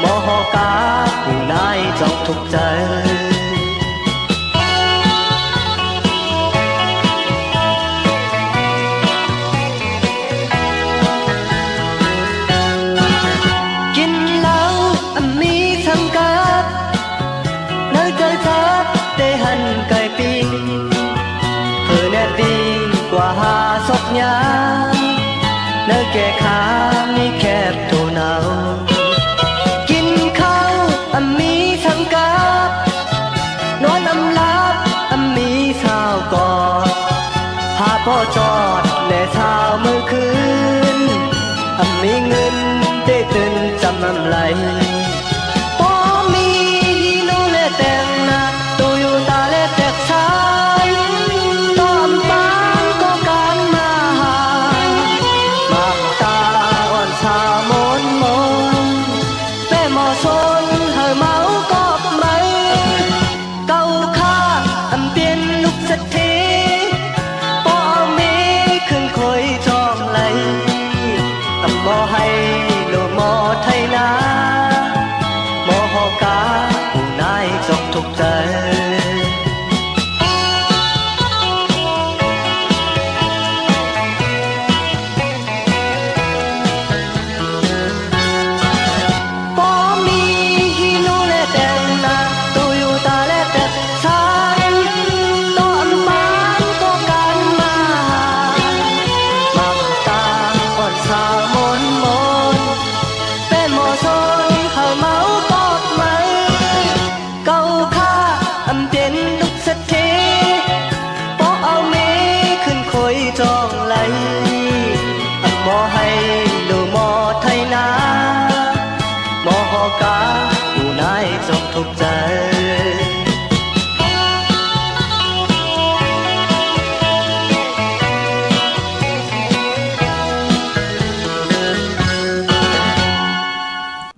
หมอหอกาผู้นายจองทุกใจกินแล้วมีทั้งกับเนื้อใจจับได้หันไก่ปิ้งแน่ปิ้งกว่าหาศอกยาเนื้อแก่ขามีแคบโถหนาวกินข้าวมีทั้งกับนอนลับมีสาวกอดหาพ่อจอดและสาวมือคืนมีเงินได้ตื่นจำไหลป้อมีที่นูและแต่งหน้าตูอยู่ตาและแต่ชายตอมปานก็การมาตาอ่อนสาวมนแป้หมอชนเฮาเมากอบมือเก่าค่าเปลี่ยนลุกสักทีป้อเมขึ้นคอยจองไหลหมอให้โลหมอไทยนาหมอหอกาผู้นายจอกทุกใจป้อมีที่นูและแต่งหน้าตูอยู่ตาและแต่ทานตอนปานก็การมาตาอ่อนสาวมนเป็นหมอชนเฮาเมากอบมือเก่าค่าเปลี่ยนลุกสักทีป้อเอาเมขึ้นคอยจองไหลหมอให้โลหมอไทยนาหมอหอกาผู้นายจงทุกใจ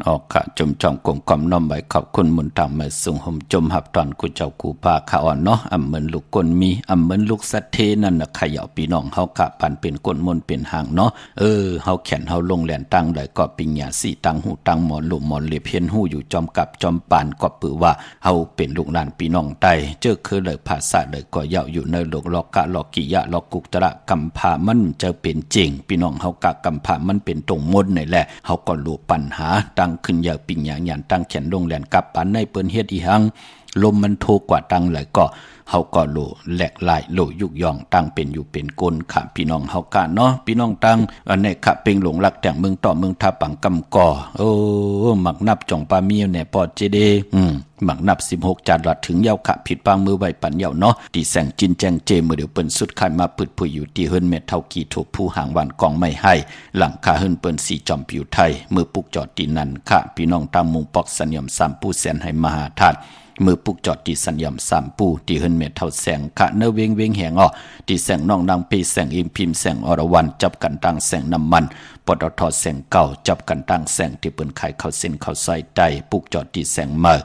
ออกค่ะจมจอมกลมกล่อมน้อมไว้ขอบคุณมุนตามมาส่งห่มจมหับตอนกูเจ้ากูพาขาอ่อนเนาะเหมือนลูกกลมีเหมือนลูกสัตเทนั่นน่ะขย่าพี่น้องเฮากะปันเป็นก้นมนเป็นหางเนาะเฮาแขนเฮาลงแหลนตั้งได้ก็ปิญญาสีตั้งหูตั้งหมอนลุมหมอนเลียเพียนหูอยู่จอมกับจอมปานก็ปือว่าเฮาเป็นลูกหลานพี่น้องใต้เจอคือเลยภาษาเลยก็เยาอยู่ในโลกลอกกะลอกกิยะลอกกุกตระกัมพามันจะเป็นจริงพี่น้องเฮากะกัมพามันเป็นตรงมนนี่แหละเฮาก็รู้ปัญหาตั้งขึ้นยาปิญญาญาณตั้งแขนลงแหลนกับปันในเปิ้นเฮ็ดอีหังลมมันโทกว่าตั้งหลายก็เฮาก็โลแหลกลายโลยุกย่องตั้งเป็นอยู่เป็นกลค่ะพี่น้องเฮากะเนาะพี่น้องตั้งอันนี้ค่ะเป็งหลงรักแต่งเมืองต่อเมืองทาปังกำก่อหมักนับจ่องปามีแน่ปอดเจเดหมักนับ16จานหลัดถึงยาวค่ะผิดปางมือไว้ปันยาวเนาะตีแสงจินแจงเจมือเดี๋ยวเปิ้นสุดคายมาปึดผู้อยู่ที่เฮิรนเม็ดเท่ากี่ถูกผู้หางวันกองไม่ให้หลังคาเฮิรนเปิ้นสีจอมผิวไทยมือปุกจอดตีนันค่ะพี่น้องตามมุงปอกสัญญม3ผู้แสนให้มหาธาตุมือปุกจอดที่สัญญม3ปูที่เฮิรนเม็ดเท่าแสงค่ะเนเวงเวงแหงอ้อที่แสงน้องนางปีแสงอิมพิมแสงอรวรรณจับกันตั้งแสงน้ำมันปตทแสงเก่าจับกันตั้งแสงที่เปิ้นขายเข้าเส้นเข้าซอยใต้ปุกจอดที่แสงเมื่อ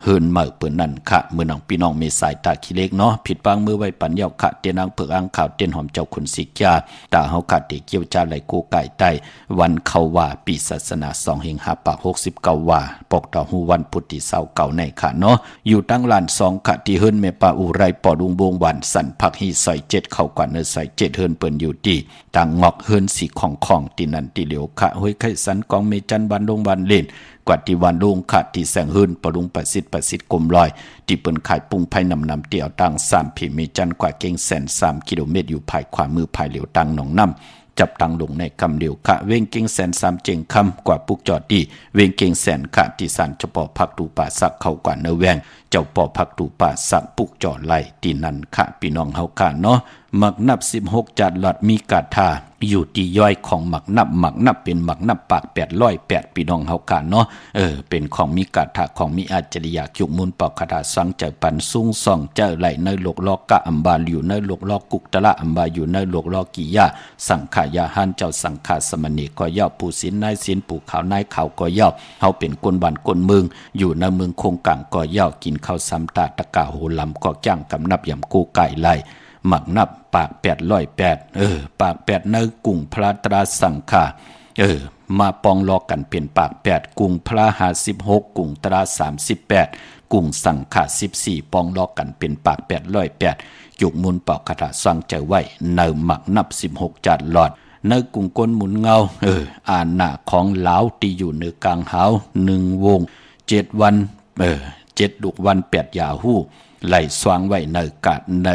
เฮินเหมือเปิ้นนั่นค่ะมื้อน้องพี่น้องมีสายตาขี้เล็กเนาะผิดบางมือไว้ปันยาวค่ะเตียนางเผือกอ่างขาวเตียนหอมเจ้าคุณสิกยาตาเฮาค่ะติเกี่ยวจาไหลกูไก่ใต้วันเข้าว่าปีศาสนา2เฮง5ปาก69ว่าปกต่อฮู้วันพุทธิเสาเก่าในค่ะเนาะอยู่ตั้งลาน2ค่ะที่เฮินแม่ป่าอุไรปอดุงบวงวันสันพักฮีซอย7เข้ากว่าเนอซอย7เฮินเปิ้นอยู่ที่ต่างงอกเฮินสีของตินันติเหลียวค่ะห้วยไข่สันกองเมจันบันดงบันเล่นกว่าที่วันลุงขาดที่แสงหืนปรุงประสิทธิ์กลมลอยที่เปิ้นขายปุ้งไผ่นำเตี่ยวตัง3ผีมีจันกว่าเก่งแสน3กิโลเมตรอยู่ภายขวามือภายเหลียวตังหนองน้ำจับตังลงในคำเดียวค่ะเวงเก่งแสน3เจงคำกว่าปุกจอดดีเวงเก่งแสนค่ะที่สารเจ้าปอพักตูป่าสักเข้ากว่าเนแวงเจ้าปอพักตูป่าสักปุกจอดไหลที่นั่นค่ะพี่น้องเฮาค่ะเนาะหมักนับ16จัดหลอดมีกาถาอยู่ที่ย่อยของหมักนับเป็นหมักนับปาก808พี่น้องเฮาค่ะเนาะเป็นของมีกาถาของมีอาจริยะจุกมุนปอกคาถาสังใจปันสูงส่องเจ้าไหลในโลกลอกกะอัมบาอยู่ในโลกลอกกุกตะละอัมบาอยู่ในโลกลอกกิยาสังขายาหันเจ้าสังขารสมณีก็ย่อผู้ศีลนายศีลผู้ขาวนายขาวก็ย่อเฮาเป็นคนบ้านคนเมืองอยู่ในเมืองคงกลางก็ย่อกินข้าวซ้ำตาตะกะโหลำก็จ้างกำนับยำกูไก่ไหลหมักนับปาก808ปาก8ในกุ้งพระตราสังขามาปองลอกันเป็นปาก8กุ้งพระ56กุ้งตรา38กุ้งสังขา14ปองลอกันเป็นปาก808ยุกมุนปอกคาถาสังใจไว้ในหมักนับ16จัดหลอดในกุ้งก้นหมุนเงาอ่านหน้าของเหลาที่อยู่ในกลางหาว1วง7วัน7ลูกวัน8ยาหู้ไหลสว่างไว้ในกาดใน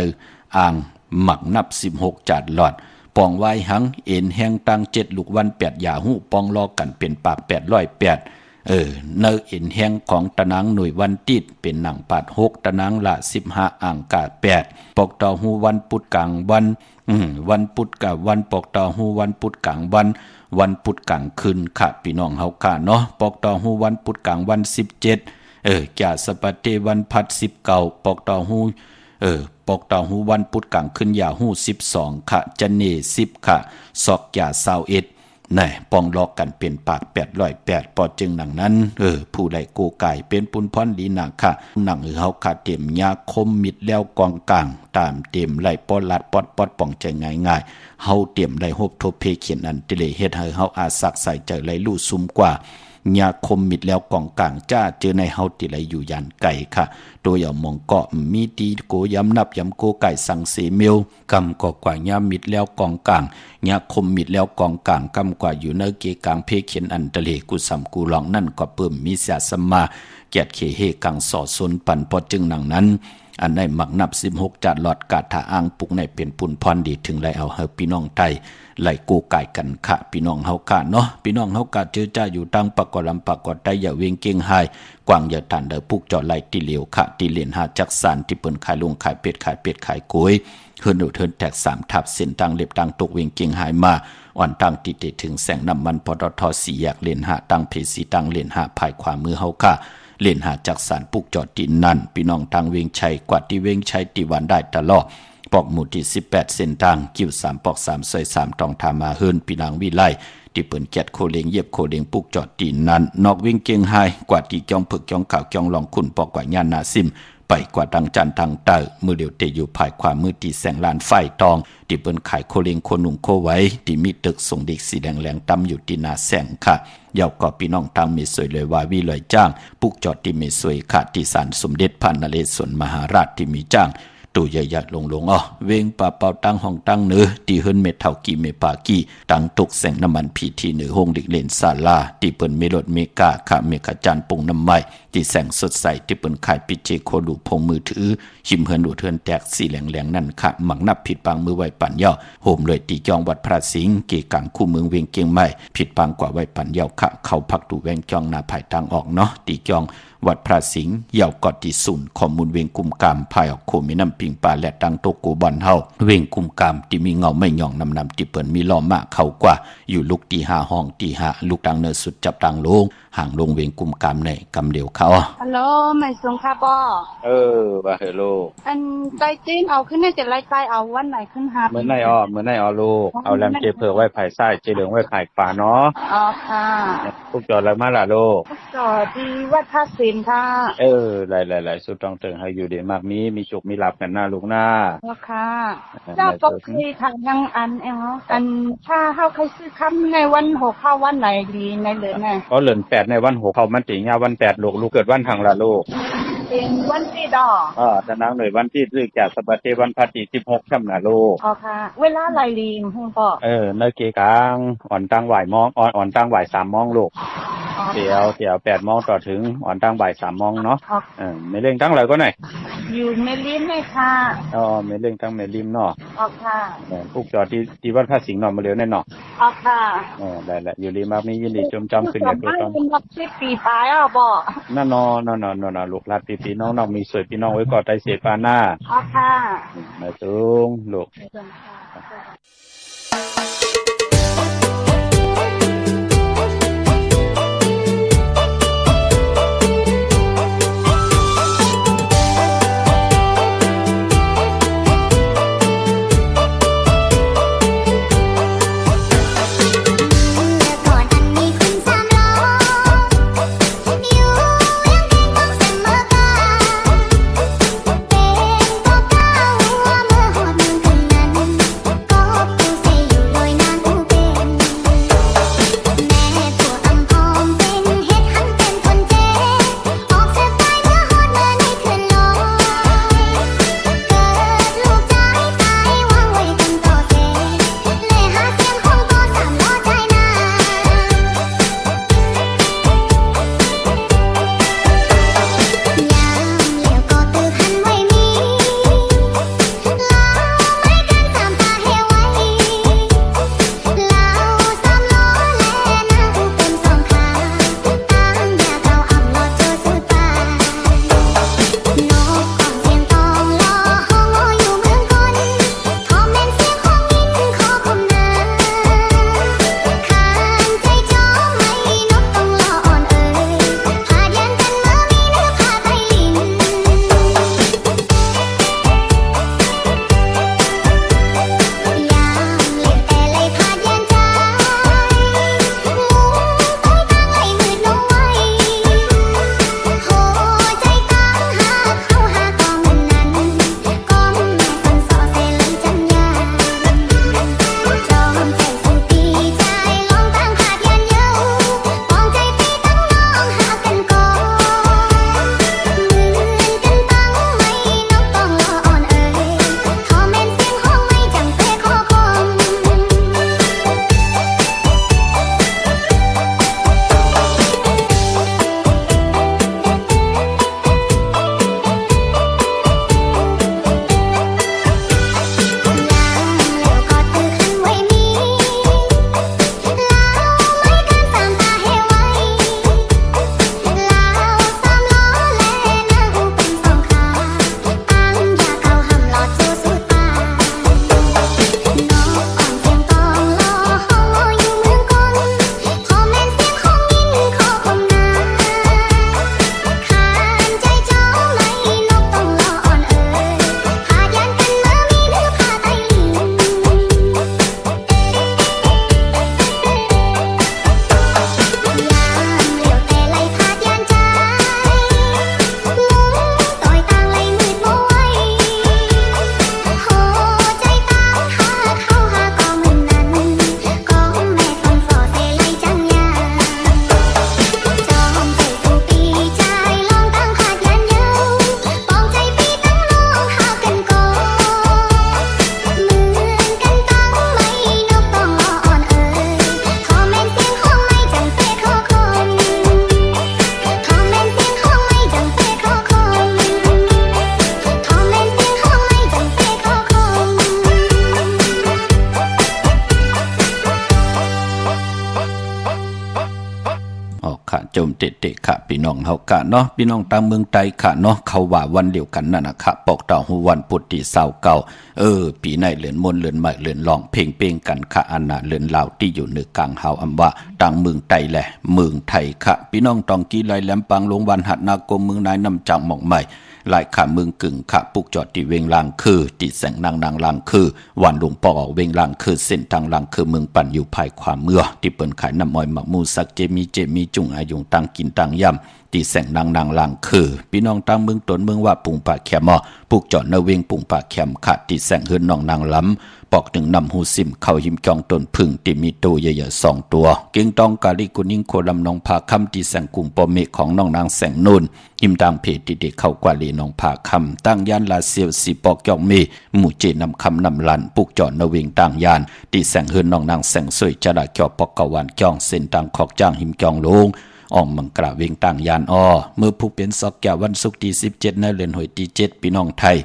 อ่างหมักนับ16จัดหลอดปองไว้หังเอ็นแห้งตัง7ลูกวัน8ยาหู้ปองลอกันเป็นปาก808เนอเอ็นแห้งของตะนางหน่วยวันติดเป็นหนังปาด6ตะนางละ15อ่างกา8ปอกต่อหูวันพุธกลางวันพุธกับวันปอกต่อหูวันพุธกลางวันพุธกลางคืนค่ะพี่น้องเฮาค่ะเนาะปอกต่อหูวันพุธกลางวัน17จ่าสปะเตวันพัด19ปอกต่อหูปอกต่อหูวันพุธกลางคืนยาหู12ค่ะจันเน10ค่ะศอกจ่า21นี่ปองลอกกันเป็นปาก808ปอจึงหนังนั้นผู้ใดโกไก่เป็นปุนพรดีหนักค่ะหนังเฮาค่ะเต็มยาคมมิดแล้วกองกลางตามเต็มไหลปอดลัดปอดป่องใจง่ายๆเฮาเต็มไหลโฮบโทเพเขียนอันติเลเฮ็ดให้เฮาอาสักใส่ใจไหลลู่ซุมกว่ายาคมมิดแล้วกองกลางจ้าเจอในเฮาติไหลอยู่ยันไก่ค่ะโดยเอามองเกาะมีตีโกย้ำนับย้ำโกไก่สังเสเมลกำกว่ายามิดแล้วกองกลางยาคมมิดแล้วกองกลางกำกว่าอยู่ในเกกลางเพเขียนอันตะเลกุสัมกูลองนั่นก็เพิ่มมีเสียสมาเกียรติเขเฮกังสอดสนปันพอจึงหนังนั้นอันได้หมักนับ16จัดหลอดกาถาอ้างปุกในเป็นปุนพรดีถึงไหลเอาเฮาพี่น้องไทยไหลกูไก่กันค่ะพี่น้องเฮาค่ะเนาะพี่น้องเฮากะเจอจ้าอยู่ตั้งปากกอลำปากกอได้อย่าเวงเก่งหายกวางอย่าตันเด้อปุกจอไหลติเหลียวค่ะติเลียนหาจักสานที่เปิ้นขายลงขายเป็ดขายกล้วยเฮิรนเทินแตก3ทับเส้นตังเล็บตังตกเวงเก่งหายมาอ่อนตังติถึงแสงน้ำมันปตท4แยกเลนหาตังเพสีตังเลนหาภายขวามือเฮาค่ะเล่นหาจักสารปุกจอดดินนั่นพี่น้องทางเวียงชัยกว่าที่เวียงชัยติวันได้ตลอดปอกหมู่ที่18เส้นทางกิ้ว3ปอก3ซอย3ตองทามาเฮิรนพี่นางวิไลที่เปิ้นแกดโคเลงเย็บโคเลงปุกจอดดินนั่นนอกเวียงเกียงไฮกว่าที่จ้องผึกจ้องขาวจ้องลองขุนปอกกว่าญาณนาซิมไปกว่าดังจันทางเตอมือเดียวเตอยู่ภายความมือที่แสงลานไฟตองที่เปิ้นขายโคเลงโคนุ่งโคไว้ที่มีตึกส่งเด็กสีแดงๆตำอยู่ที่นาแสงค่ะยาวก็พี่น้องทางมีสวยเลยว่าวิลอยจ้างปุกจอดที่มีสวยค่ะที่ศาลสมเด็จพระนเรศวรมหาราชที่มีจ้างตัวใหญ่ๆลงเวงป่าเป่าตั้งห้องตั้งเนื้อที่เฮิรนเมเท่ากีเมปากีตั้งตกแสงน้ำมันพีที่เหนือห้องดิกเลนศาลาที่เปิ้นเมรถเมกาค่ะเมฆจันปุงน้ำไม้ที่แสงสดใสที่เปิ้นขายปิเจโคดูพงมือถือชิมเฮิรนดูเทินแตกสีแหลงๆนั่นค่ะหมักนับผิดปังมือไว้ปั่นเย้าโหมเลยตีจองวัดพระสิงห์เกกังคู่เมืองเวียงเกียงใหม่ผิดปังกว่าไว้ปั่นเย้าค่ะเขาพักดูแวงจองนาภายทางออกเนาะตีจองวัดพระสิงห์เยาวกอดที่ศูนย์ข้อมูลเวียงกุมกามภายออกโคมีน้ำปิงปลาและตังโตโกบอนเฮาเวียงกุมกามที่มีเงาไม่หย่องนำที่เปิ้นมีล้อมะเข้ากว่าอยู่ลูกตี5ห้องตี5ลูกตังเนอสุดจับตังลงห่างลงเวียงกุมกามในกำเดียวเขาฮัลโหลไม่ส่งค่ะป้อว่าเฮโลอันใจจีนเอาขึ้นได้จะไล่ใจเอาวันไหนขึ้นหาเมื่อไหร่ลูกเอาแลมเจเผือกไว้ภายซ้ายเจเหลืองไว้ภายขวาเนาะอ๋อค่ะ พวกจอดอะไรมาล่ะลูก จอดที่วัดท่าศิลป์ค่ะ หลายๆสุดต้องเติงให้อยู่ดีมากมีจุกมีหลับกันหน้าลูกหน้า ราคาเจ้าปกติทางยังอันถ้าเฮาใครซื้อคำในวัน6เข้าวันไหนดีในเดือนไหน ก็เหลือน8ในวัน6เขามันติงาวัน8ลูกเกิดวันทางละลูก เป็นวันที่ดอก ตะนางหน่วยวันที่ซื้อจากสบัดเทวันพัดที่16ค่ำน่ะลูก อ๋อค่ะ เวลาไหลลีมฮู้บ่ ในเกกลางอ่อนตั้งบ่ายโมงอ่อนตั้งบ่าย3โมงลูกเดี๋ยว8โมงต่อถึงอ่อนตั้งบ่าย3โมงเนาะไม่เร่งตั้งอะไรก็หน่อย อยู่เมลินเลยค่ะ ไม่เร่งตั้งไม่ริมเนาะ อ๋อค่ะ พวกจอดที่วัดพระสิงห์เนาะมาเร็วแน่เนาะ อ๋อค่ะ ได้แหละอยู่ดีมากมียินดีจำขึ้นอย่างตัวต้อง เป็นรับ10 ปีปลายบ่ นั่นนอนลูกหลานพี่น้องมีสวยพี่น้องไว้ก่อนใจเสียปาหน้า อ๋อค่ะ มาสูงลูก ก่อนอันมีคุณสามล้ออยู่ยังเพลงต้องเสมอกันเป็นก็เก้าหัวเมื่อหอดเมืองคืนนั้นก็ผู้เสยอยู่ลอยนางผู้เป็นแม่ผัวอำพอมเป็นเฮ็ดหันเป็นคนเจ๊ออกเสือตายเมื่อหอดเมืองในคืนลอยเกิดลูกใจตายวางไว้กันต่อเสเล่หาเสียงของตัวสามล้อใจนา ยามเหลียวก็ตื่นหันไว้มีลาวไม่กันสามตาเฮไว้ลาวสามล้อแลนาอูเป็นสองขาตั้งยาเก่าอ่ำลอดโจสุดปานนกของเสียงตองล้อห้องโออยู่เมืองคนทอมเป็นเสียงของยินขอคมนาขานใจจ้อไม่นกต้องล้ออ่อนเอ่ยพาเดียนกันมามีเนื้อผ้าไทยลิน ยามเหลียวแต่ไหลพาดยันใจงูไปตั้งไหลมืดน้อยโหใจตั้งหาเข้าหากองมันนั้นก้มแม่ฟันสอเสลันจันยามจอมใจสู่ปีใจลองตั้งพาดยันเย้าปองใจปีตั้งน้องหากันก่อนเหมือนกันตั้งไม่นกต้องล้ออ่อนเอ่ยทอแม่นเสียงห้องไม่จังเพคอคม ยามเหลียวก็ตื่นหันไว้มีลาวไม่กันสามตาเฮไว้ลาวสามล้อแลนาอูเป็นสองขาตั้งยาเก่าห้ำลอดโจสุดปานนกอ่อนเสียงตองล้อห้องโออยู่เมืองคนพอแม่นเสียงของยินขอคมนาขานใจจ้อไม่นกต้องล้ออ่อนเอ่ยพายันกันมามีเนื้อผ้าไทยลิน ยามเหลียวแต่ไหลพาดยันใจงูต่อยต่างไหลมืดบ่ไหวโหใจตั้งหาเข้าหากองมันนั้นก้มแม่ฟันสอเสไหลจังยามจอมใจสู่ปีใจลองตั้งพาดยันเย้าปองใจปีตั้งน้องหากันก่อนเหมือนกันตั้งไม่นกต้องล้ออ่อนเอ่ยทอแม่นเสียงห้องไม่จังเพคอคมทอแม่นเสียงห้องไม่จังเพคอคมทอแม่นเสียงห้องไม่จังเพคอคม ค่ะโจมเตะค่ะพี่น้องเฮากะเนาะพี่น้องตามเมืองไทยค่ะเนาะเขาว่าวันเดียวกันนั่นน่ะค่ะปอกดาวฮูวันพุธที่29ปีในเลือนมนเลือนใหม่เลือนลองเพลงเป้งกันค่ะอันน่ะเลือนลาวที่อยู่เหนือกลางเฮาอำว่าต่างเมืองไทยแหละเมืองไทยค่ะพี่น้องตองกีไลแหลมปางลงวันหัดนากรมเมืองนายนำจังหม่องใหม่ หลายขาเมืองกึ่งขาปุกจอดที่เวงลางคือติแสงนางลางคือวันหลวงปอเวงลางคือเส้นทางลางคือเมืองปั่นอยู่ภายความเมื่อที่เปิ้นขายน้ำอ้อยหมักมูสักเจมีจุงอายุงตังกินตังยำตีแสงนางลางคือพี่น้องตั้งเมืองตนเมืองว่าปุงป่าแคมอปุกจอดนเวงปุงป่าแคมขาดตีแสงเฮือนน้องนางล้ำปอกถึงนำหูซิมเข้าหิมจองตนพึ่งที่มีตัวใหญ่ๆ2ตัวเก่งตองกาลิกุนิ่งโคลำนองผาคำตีแสงกุ่งปอเมฆของน้องนางแสงนูนหิมดังเพจที่เด็กเข้ากว่าลีน้องผาคำตั้งยานลาเซียวสีปอกจองเมหมู่เจนำคำนำลันปุกจอดนเวงตั้งยานตีแสงเฮือนน้องนางแสงสวยจะได้เกี่ยวปอกกะวันจองเส้นทางขอกจ้างหิมจองลงออมมังกราเวงต่างยานเมื่อผู้เป็นซอกแก้ววันศุกร์ที่17ในเดือนหอยที่7พี่น้องไทย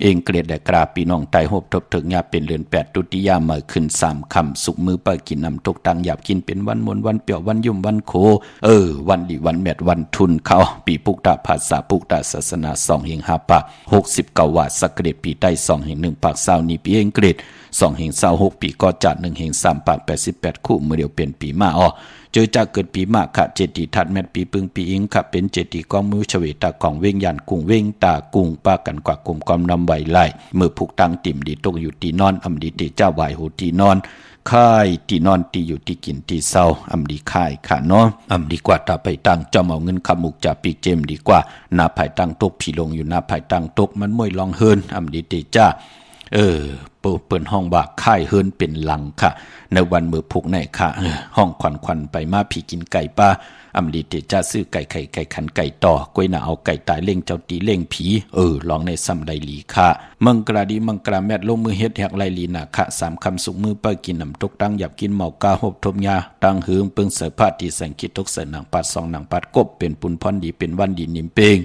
เองเกรดและกราพี่น้องไตหบทบถึงยาเป็นเรือน8ตุติยามาขึ้น3คำสุกมือเปิดกินนำทุกตังหยาบกินเป็นวันมนวันเปียววันยุ่มวันโควันดีวันแมดวันทุนเขาปีปุกตาภาษาปุกตาศาสนา2แห่ง5ปาก69วัดสักเกรดปีใต้2แห่ง1ปาก20นี้ปีเองเกรด2แห่ง26ปีก็จัด1แห่ง3ปาก88คู่เมื่อเดียวเป็นปีมาเจอจากเกิดปีมากขะเจดีทัดแมดปีปึงปีอิงขะเป็นเจดีกองมือเฉวตาของเว้งยันกุ้งเว้งตากุ้งปากันกว่ากลมกอมนำไหวไล่เมื่อผูกตังติ่มดีตกอยู่ตีนอนอำดีเตเจ้าไหวโหตีนอนค่ายตีนอนตีอยู่ตีกินตีเศร้าอำดีค่ายค่ะเนาะอำดีกว่าตาไปตังจอมเอาเงินขมุกจากปีเจมดีกว่าหน้าภายตังตกผีลงอยู่หน้าภายตังตกมันมวยลองเฮินอำดีเตจ้าเปิดห้องว่าค่ายเฮินเป็นหลังค่ะในวันมือผูกในค่ะห้องควันไปมาผีกินไก่ป้าอำลีเตจ้าซื้อไก่ไข่ไก่ขันไก่ต่อกล้วยหน้าเอาไก่ตายเล่งเจ้าตีเล่งผีลองในซ้ำไลลีค่ะมังกราดีมังกราแมดลงมือเฮ็ดแหกไลลีน่ะค่ะ3คำสุกมือป้ากินน้ำตกตั้งหยับกินเมากาหบทมยาตั้งหืงเปิงเสือผ้าที่แสงคิดตกเสือหนังปัด2หนังปัดกบเป็นปุนพรดีเป็นวันดีนิ่มเปง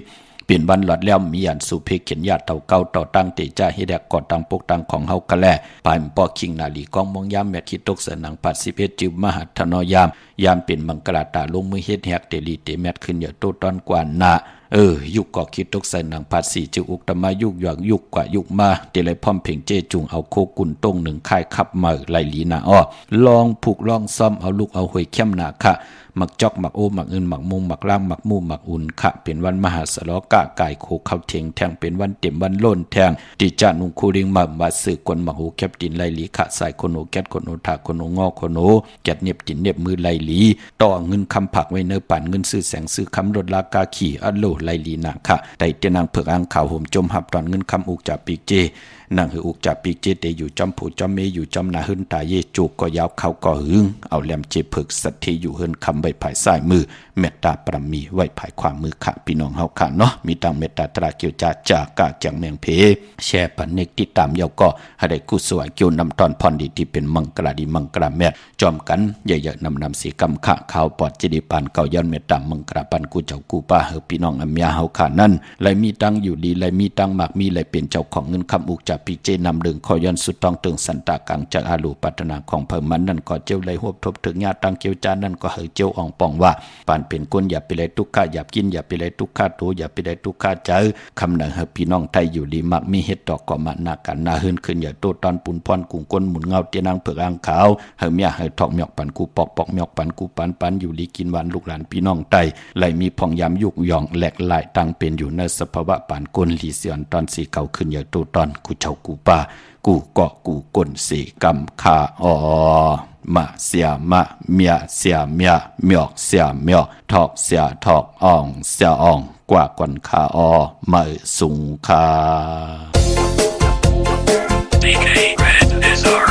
เป็นวันหลอดแล้วมีอันสุเพเขียนญาติเต่าเก่าต่อตั้งเตจ้าเฮ็ดแดกกอดตังปกตังของเฮากะแลปายปอคิงนาลีกองมองยามแมทคิดตกเสนังปัด11จิวมหัทนอยามเป็นมังกราตาลงมือเฮ็ดแฮกเตลีเตแมทขึ้นอย่าโตตอนกว่านายุคก็คิดตกใส่หนังผัด4จิอุกตะมายุกหยอกยุกกว่ายุกมาเตเลยพร้อมเพ่งเจจุงเอาโคกุนต้งหนึ่งค่ายขับมาไลลีนาลองผูกลองซ่อมเอาลูกเอาหวยเข้มหนาค่ะมักจอกมักโอมักอื่นมักมุงมักล่างมักมู่มักอุ่นค่ะเป็นวันมหาสลกะกายโคเข้าเทงแทงเป็นวันเต็มวันโล่นแทงติจานุคูริงมาสื่อกวนมักโอแคบตินไลลีค่ะใส่คนโอแกดคนโอถาคนโองอคนโอแกดเน็บตินเน็บมือไลลีต่อเงินคำผักไว้เนื้อปั่นเงินซื้อแสงซื้อคำรถลากาขี่อัลโลไลลีนาค่ะแต่เตนางเผือกอ่างข่าวห่มจมหับตอนเงินคำอุกจากปีกเจนางหืออุกจากปีกเจเตอยู่จอมผูจอมเมอยู่จอมนาหึนตาเยจูก็ยาวเขาก็หึงเอาแหลมเจเผือกสัตทีอยู่เฮินคำใบภายซ้ายมือเมตตาปรมีไว้ภายขวามือค่ะพี่น้องเฮาค่ะเนาะมีตังเมตตาตราเกียวจากกะจังเมียงเพแช่ปันเนกติดตามยาวก็ให้ได้กุศลเกี่ยวนำตอนพรดีที่เป็นมังกราดีมังกราแม่จอมกันเยอะๆนำสีกำขะข่าวปอดจิดีปานเก่าย้อนเมตตามังกราปันกูเจ้ากูป้าเฮอพี่น้องอำยาเฮาค่ะนั่นไหลมีตังอยู่ดีไหลมีตังมากมีไหลเป็นเจ้าของเงินคำอุกจากปีเจนำเรื่องขอย้อนสุดต้องตึงสันตากังจากอาลูปัตนาของเพิ่มมันนั่นก็เจ้าไหลหวบทบถึงญาตังเกียวจานนั่นก็เฮอเจ้าอ่องปองว่าปานเป็นก้นอย่าไปเลยทุกข้าอย่ากินอย่าไปเลยทุกข้าโตอย่าไปเลยทุกข้าเจอคำหนึ่งเฮอพี่น้องไทยอยู่ดีมักมีเฮ็ดดอกก็มานากันนาหืนขึ้นอย่าโตตอนปุ่นพรกุ้งก้นหมุนเงาเตียนางเผือกอ่างขาวเฮอเมียเฮอทอกหมอกปันกูปอกหมอกปันกูปันอยู่ลีกินหวานลูกหลานพี่น้องไทยไหลมีพองยามยุกยองแหลกหลายตังเป็นอยู่ในสภาวะปานก้นลีเสียนตอนสีเก่าขึ้นอย่าโตตอนกูเจ้ากูป้ากูเกาะกูก้นสีกำคามาเสียมาเมียเสียเมียเมียเสียเมียทอกเสียทอกอ่องเสียอ่องกว่าก่อนคามาสุงคา DK Red is our